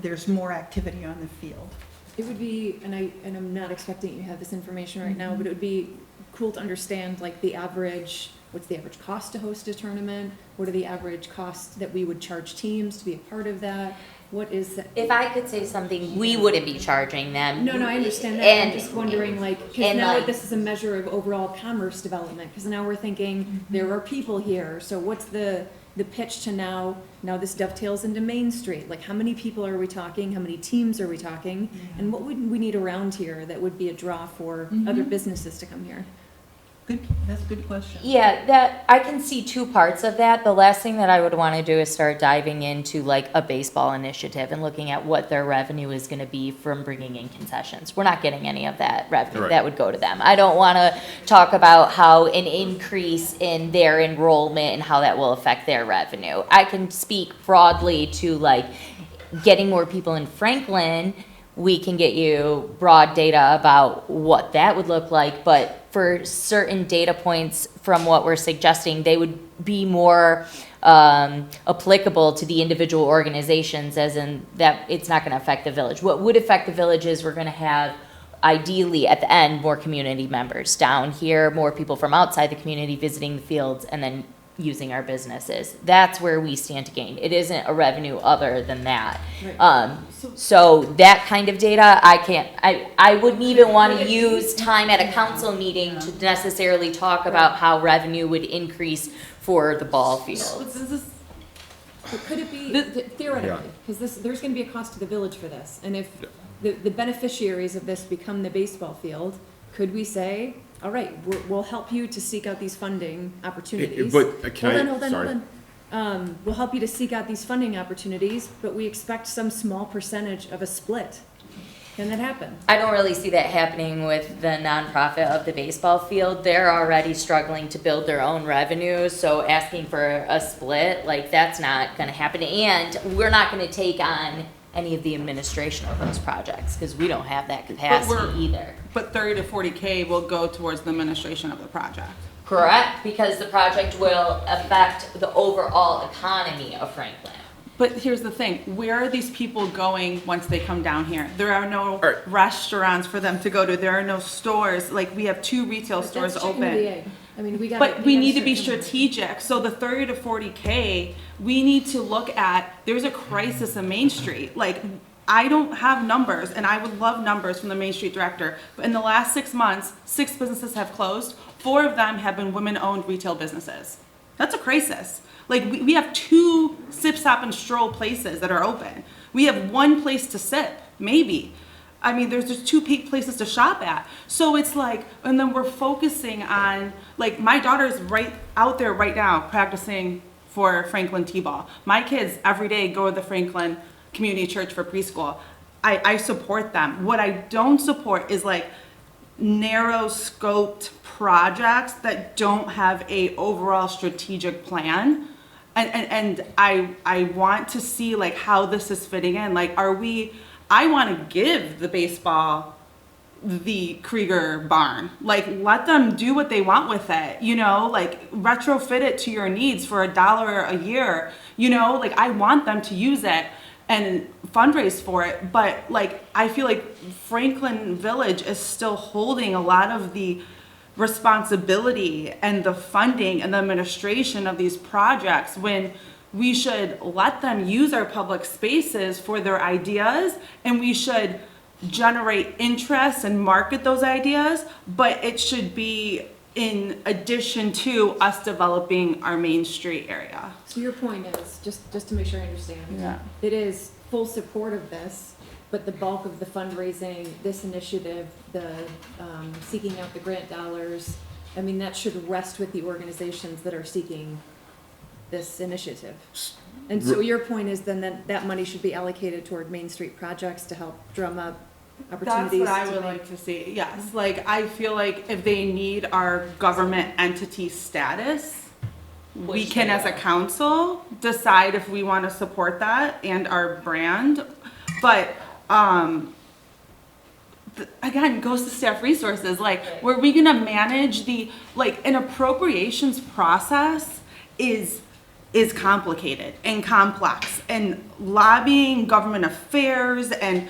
there's more activity on the field. It would be, and I'm not expecting you to have this information right now, but it would be cool to understand like what's the average cost to host a tournament? What are the average costs that we would charge teams to be a part of that? What is that? If I could say something, we wouldn't be charging them. No, I understand that. And I'm just wondering, like, because and, now like- this is a measure of overall commerce development, because now we're thinking, there are people here, so what's the pitch to now this dovetails into Main Street? Like, how many people are we talking? How many teams are we talking? And what would we need around here that would be a draw for other businesses to come here? That's a good question. Yeah, that, I can see two parts of that. The last thing that I would want to do is start diving into like a baseball initiative and looking at what their revenue is going to be from bringing in concessions. We're not getting any of that revenue. Right. That would go to them. I don't want to talk about how an increase in their enrollment and how that will affect their revenue. I can speak broadly to like getting more people in Franklin. We can get you broad data about what that would look like, but for certain data points from what we're suggesting, they would be more applicable to the individual organizations, as in that it's not going to affect the village. What would affect the village is we're going to have, ideally, at the end, more community members down here, more people from outside the community visiting the fields, and then using our businesses. That's where we stand to gain. It isn't a revenue other than that. So that kind of data, I wouldn't even want to use time at a council meeting to necessarily talk about how revenue would increase for the ball fields. But could it be, theoretically, because there's gonna be a cost to the village for this, and if the beneficiaries of this become the baseball field, could we say, all right, we'll help you to seek out these funding opportunities? But can I- Hold sorry. on. We'll help you to seek out these funding opportunities, but we expect some small percentage of a split. Can that happen? I don't really see that happening with the nonprofit of the baseball field. They're already struggling to build their own revenue, so asking for a split, like, that's not gonna happen. And we're not gonna take on any of the administration of those projects, because we don't have that capacity either. But 30 to 40K will go towards the administration of the project. Correct, because the project will affect the overall economy of Franklin. But here's the thing, where are these people going once they come down here? There are no right. restaurants for them to go to, there are no stores, like, we have 2 retail stores That's chicken or the open. egg. I mean, we gotta. But we need to be start somewhere. strategic, so the 30 to 40K, we need to look at, there's a crisis in Main Street, like, I don't have numbers, and I would love numbers from the Main Street director, but in the last 6 months, 6 businesses have closed, 4 of them have been women-owned retail businesses. That's a crisis. Like, we have 2 sip, stop, and stroll places that are open. We have 1 place to sip, maybe. I mean, there's just two places to shop at. So it's like, and then we're focusing on, like, my daughter's right out there right now practicing for Franklin T-ball. My kids every day go to the Franklin Community Church for preschool. I support them. What I don't support is like narrow scoped projects that don't have a overall strategic plan. And I want to see like how this is fitting in. Like, I want to give the baseball the Krieger barn. Like, let them do what they want with it, you know, like retrofit it to your needs for $1 a year, you know, like I want them to use it and fundraise for it. But like, I feel like Franklin Village is still holding a lot of the responsibility and the funding and the administration of these projects, when we should let them use our public spaces for their ideas, and we should generate interest and market those ideas, but it should be in addition to us developing our Main Street area. So your point is, just to make sure I understand. Yeah. It is full support of this, but the bulk of the fundraising, this initiative, the seeking out the grant dollars, I mean, that should rest with the organizations that are seeking this initiative. And so your point is then that money should be allocated toward Main Street projects to help drum up That's opportunities. what I to would make- like to see, yes. Like, I feel like if they need our government entity status, we Which can, they as a are. council, decide if we want to support that and our brand. But, again, goes to staff resources, like, were we gonna manage like, an appropriations process is complicated and complex, and lobbying, government affairs, and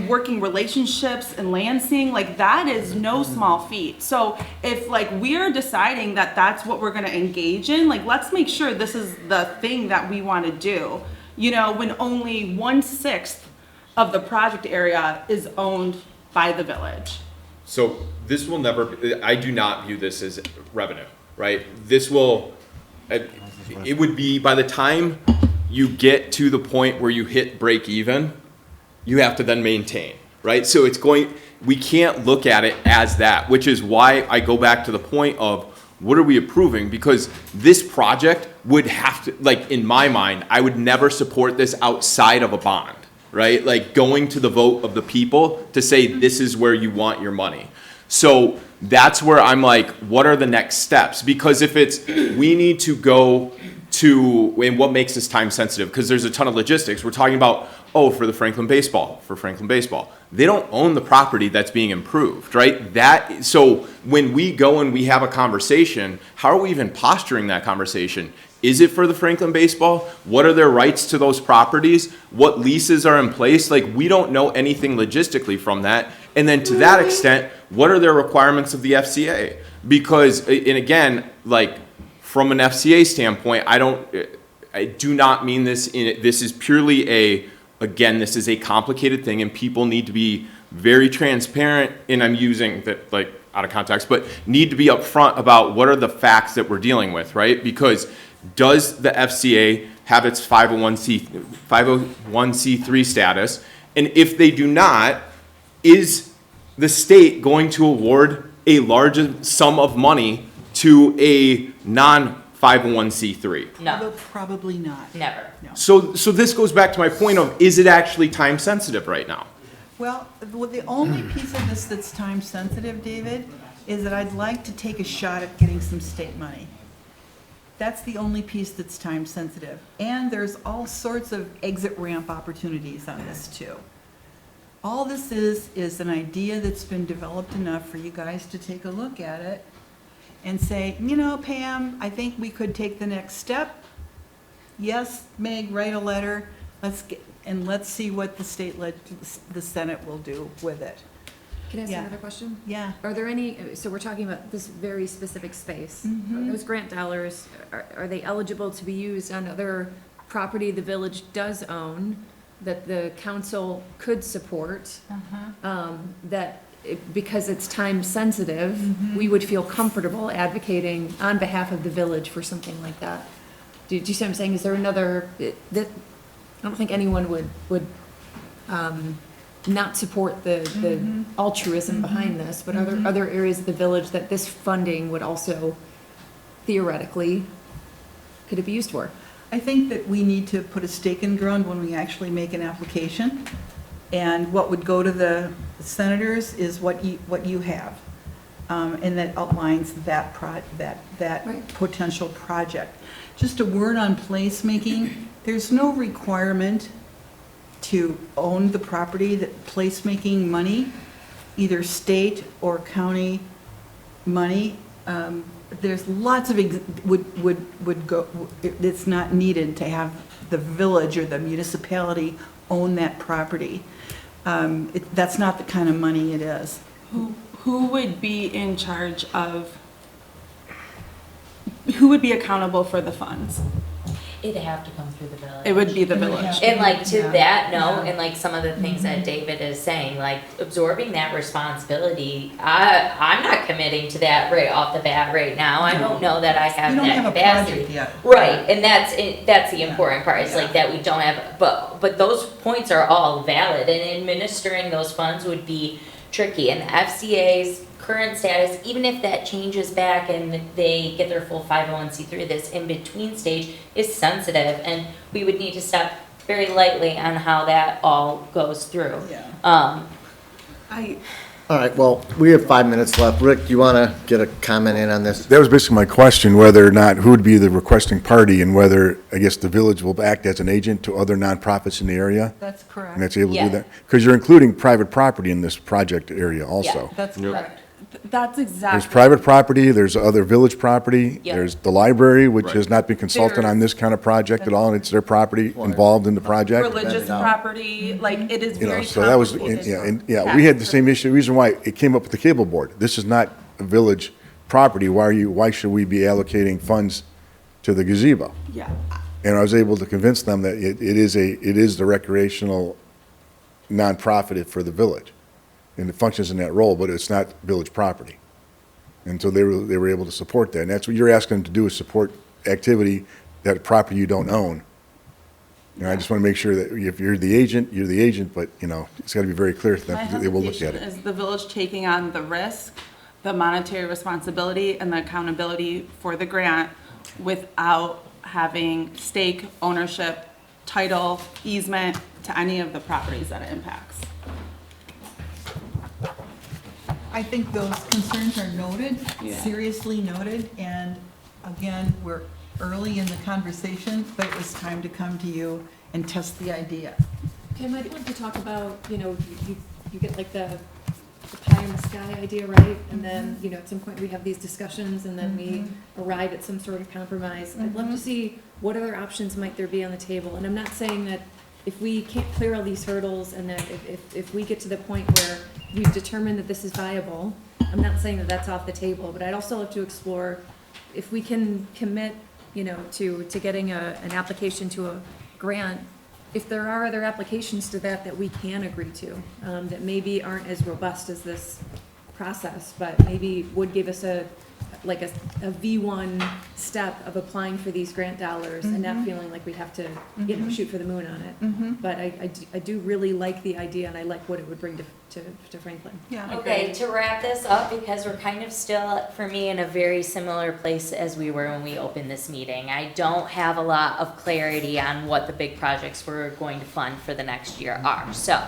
working relationships and Lansing, like, that is no small feat. So if like we're deciding that that's what we're gonna engage in, like, let's make sure this is the thing that we wanna do. You know, when only 1/6 of the project area is owned by the village. So this will never, I do not view this as revenue, right? This will, it would be, by the time you get to the point where you hit break even, you have to then maintain, right? So we can't look at it as that, which is why I go back to the point of what are we approving? Because this project would have to, like, in my mind, I would never support this outside of a bond, right? Like going to the vote of the people to say, this is where you want your money. So that's where I'm like, what are the next steps? Because if we need to go to, and what makes this time sensitive? Because there's a ton of logistics. We're talking about, for the Franklin Baseball, They don't own the property that's being improved, right? So when we go and we have a conversation, how are we even posturing that conversation? Is it for the Franklin Baseball? What are their rights to those properties? What leases are in place? Like, we don't know anything logistically from that. And then to that extent, what are their requirements of the FCA? Because, and again, like, from an FCA standpoint, I do not mean this this is purely again, this is a complicated thing, and people need to be very transparent, and I'm using that like out of context, but need to be upfront about what are the facts that we're dealing with, right? Because does the FCA have its 501c3 status? And if they do not, is the state going to award a larger sum of money to a non-501c3? No, Probably not. never. So this goes back to my point of, is it actually time sensitive right now? Well, the only piece of this that's time sensitive, David, is that I'd like to take a shot at getting some state money. That's the only piece that's time sensitive. And there's all sorts of exit ramp opportunities on this too. All this is an idea that's been developed enough for you guys to take a look at it and say, you know, Pam, I think we could take the next step. Yes, Meg, write a letter. Let's see what the Senate will do with it. Can I ask Yeah. another question? Yeah. Are there any, so we're talking about this very specific space. Mhm. Those grant dollars, are they eligible to be used on other property the village does own that the council could support? That, because it's time sensitive, we would feel comfortable advocating on behalf of the village for something like that? Do you see what I'm saying? Is there another, I don't think anyone would not support the altruism behind this, but other areas of the village that this funding would also theoretically, could it be used for? I think that we need to put a stake in the ground when we actually make an application. And what would go to the senators is what you have. And that outlines that Right. potential project. Just a word on placemaking, there's no requirement to own the property. That placemaking money, either state or county money, there's lots of, would go, it's not needed to have the village or the municipality own that property. That's not the kind of money it is. Who would be in charge of, who would be accountable for the funds? It'd have to come through the village. It would be the It would village. have- And like to Yeah. that note, Yeah. and like some of the things that David is saying, like absorbing that responsibility, I'm not committing to that right off the bat right now. I don't know that I have You don't that have a capacity. project yet. Right, and that's the Yeah. important part, is like Yeah. that we don't have, but those points are all valid, and administering those funds would be tricky, and the FCA's current status, even if that changes back and they get their full 501c3, this in-between stage is sensitive, and we would need to step very lightly on how that all goes through. Yeah. All right, well, we have 5 minutes left. Rick, do you want to get a comment in on this? That was basically my question, whether or not, who would be the requesting party, and whether, I guess, the village will act as an agent to other nonprofits in the area, That's correct. and that's able to Yeah. do that? Because you're including private property in this project area also. That's correct. That's There's exactly. private property, there's other village property, Yep. there's the library, which Right. has not been consulted on this kind of project at all, and it's their property involved in the project. Religious Bend it out. property, like, it is You know, very so that was, complicated. yeah, we had the same issue, reason why it came up with the cable board. This is not a village property, why should we be allocating funds to the gazebo? Yeah, And I was able to convince them that it is the recreational nonprofit for the village. And it functions in that role, but it's not village property. And so they were able to support that. And that's what you're asking them to do, is support activity, that property you don't own. And I just want to make sure that if you're the agent, but, you know, it's got to be very clear to them, my because they will look at hesitation it. is the village taking on the risk, the monetary responsibility, and the accountability for the grant without having stake, ownership, title, easement to any of the properties that it impacts. I think those concerns are noted, Yeah. seriously noted, and again, we're early in the conversation, but it was time to come to you and test the idea. Kim, I'd love to talk about, you get like the pie in the sky idea, right? And then, at some point we have these discussions and then we arrive at some sort of compromise. I'd love to see what other options might there be on the table. And I'm not saying that if we can't clear all these hurdles and that if we get to the point where we've determined that this is viable, I'm not saying that that's off the table, but I'd also love to explore if we can commit, to getting an application to a grant, if there are other applications to that we can agree to, that maybe aren't as robust as this process, but maybe would give us a V1 step of applying for these grant dollars and not feeling like we have to, shoot for the moon on it. But I do really like the idea, and I like what it would bring to Franklin. Yeah. Okay, to wrap this up, because we're kind of still, for me, in a very similar place as we were when we opened this meeting. I don't have a lot of clarity on what the big projects we're going to fund for the next year are. So,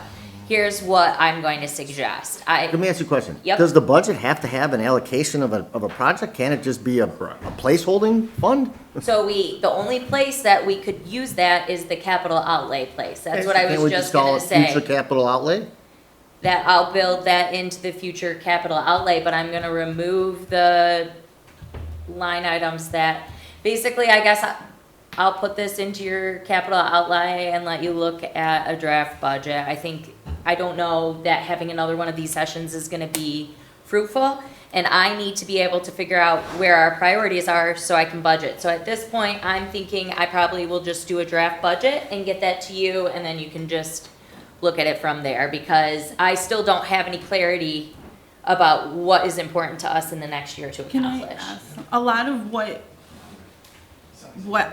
here's what I'm going to suggest. Let me ask you a question. Yep. Does the budget have to have an allocation of a project? Can it just be a placeholding fund? So the only place that we could use that is the capital outlay place. That's what I Can't was we just call gonna it say. Future capital outlay? That I'll build that into the future capital outlay, but I'm gonna remove the line items that, basically, I guess I'll put this into your capital outlay and let you look at a draft budget. I don't know that having another one of these sessions is gonna be fruitful, and I need to be able to figure out where our priorities are so I can budget. So at this point, I'm thinking I probably will just do a draft budget and get that to you, and then you can just look at it from there, because I still don't have any clarity about what is important to us in the next year to Can I accomplish. ask, a lot of what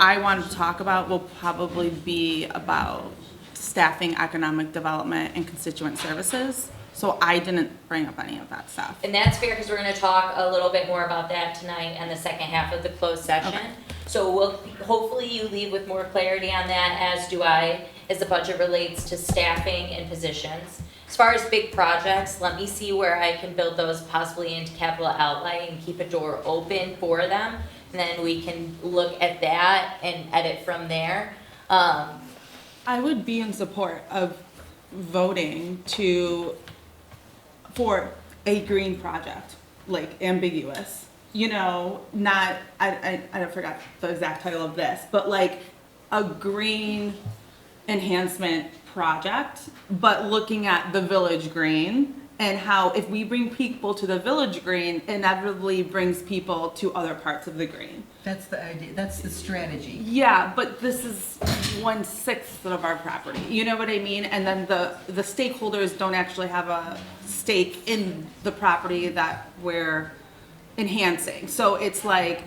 I want to talk about will probably be about staffing, economic development, and constituent services. So I didn't bring up any of that stuff. And that's fair, because we're gonna talk a little bit more about that tonight and the second half of the closed session. Okay. So we'll, hopefully you leave with more clarity on that, as do I, as the budget relates to staffing and positions. As far as big projects, let me see where I can build those possibly into capital outlay and keep a door open for them. And then we can look at that and edit from there. I would be in support of voting for a green project, like ambiguous. You know, not, I forgot the exact title of this, but like a green enhancement project, but looking at the village green and how if we bring people to the village green, inevitably brings people to other parts of the green. That's the idea, that's the strategy. Yeah, but this is 1/6 of our property, you know what I mean? And then the stakeholders don't actually have a stake in the property that we're enhancing. So it's like,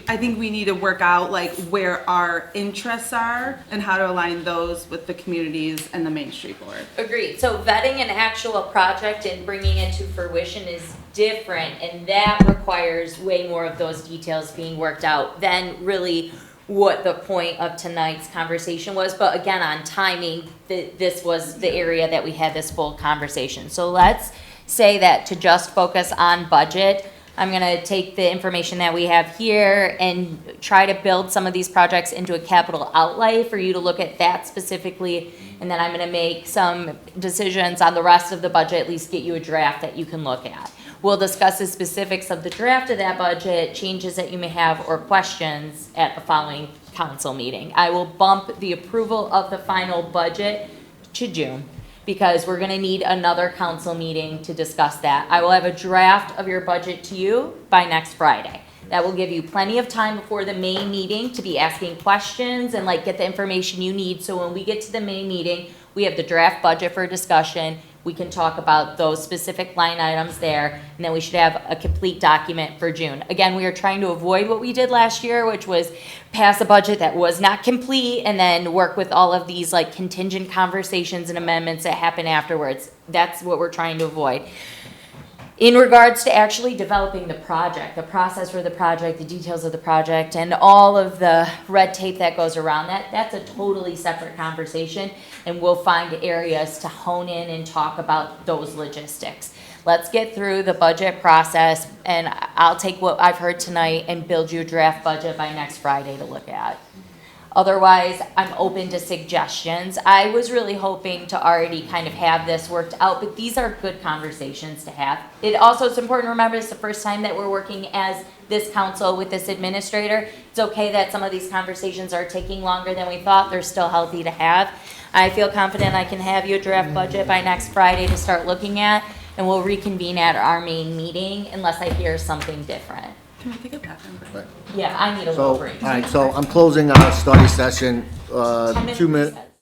I think we need to work out like where our interests are and how to align those with the communities and the Main Street Board. Agreed. So vetting an actual project and bringing it to fruition is different, and that requires way more of those details being worked out than really what the point of tonight's conversation was. But again, on timing, this was the area that we had this full conversation. So let's say that to just focus on budget, I'm gonna take the information that we have here and try to build some of these projects into a capital outlay for you to look at that specifically. And then I'm gonna make some decisions on the rest of the budget, at least get you a draft that you can look at. We'll discuss the specifics of the draft of that budget, changes that you may have, or questions at the following council meeting. I will bump the approval of the final budget to June, because we're gonna need another council meeting to discuss that. I will have a draft of your budget to you by next Friday. That will give you plenty of time before the May meeting to be asking questions and like get the information you need. So when we get to the May meeting, we have the draft budget for discussion. We can talk about those specific line items there, and then we should have a complete document for June. Again, we are trying to avoid what we did last year, which was pass a budget that was not complete and then work with all of these like contingent conversations and amendments that happen afterwards. That's what we're trying to avoid. In regards to actually developing the project, the process for the project, the details of the project, and all of the red tape that goes around that, that's a totally separate conversation, and we'll find areas to hone in and talk about those logistics. Let's get through the budget process, and I'll take what I've heard tonight and build you a draft budget by next Friday to look at. Otherwise, I'm open to suggestions. I was really hoping to already kind of have this worked out, but these are good conversations to have. It also is important to remember it's the first time that we're working as this council with this administrator. It's okay that some of these conversations are taking longer than we thought. They're still healthy to have. I feel confident I can have you a draft budget by next Friday to start looking at, and we'll reconvene at our main meeting unless I hear something different. Can we take a bathroom break? Yeah, I need a So, little break. all right, so I'm closing our study session, 10 minutes, 2 minutes. you said.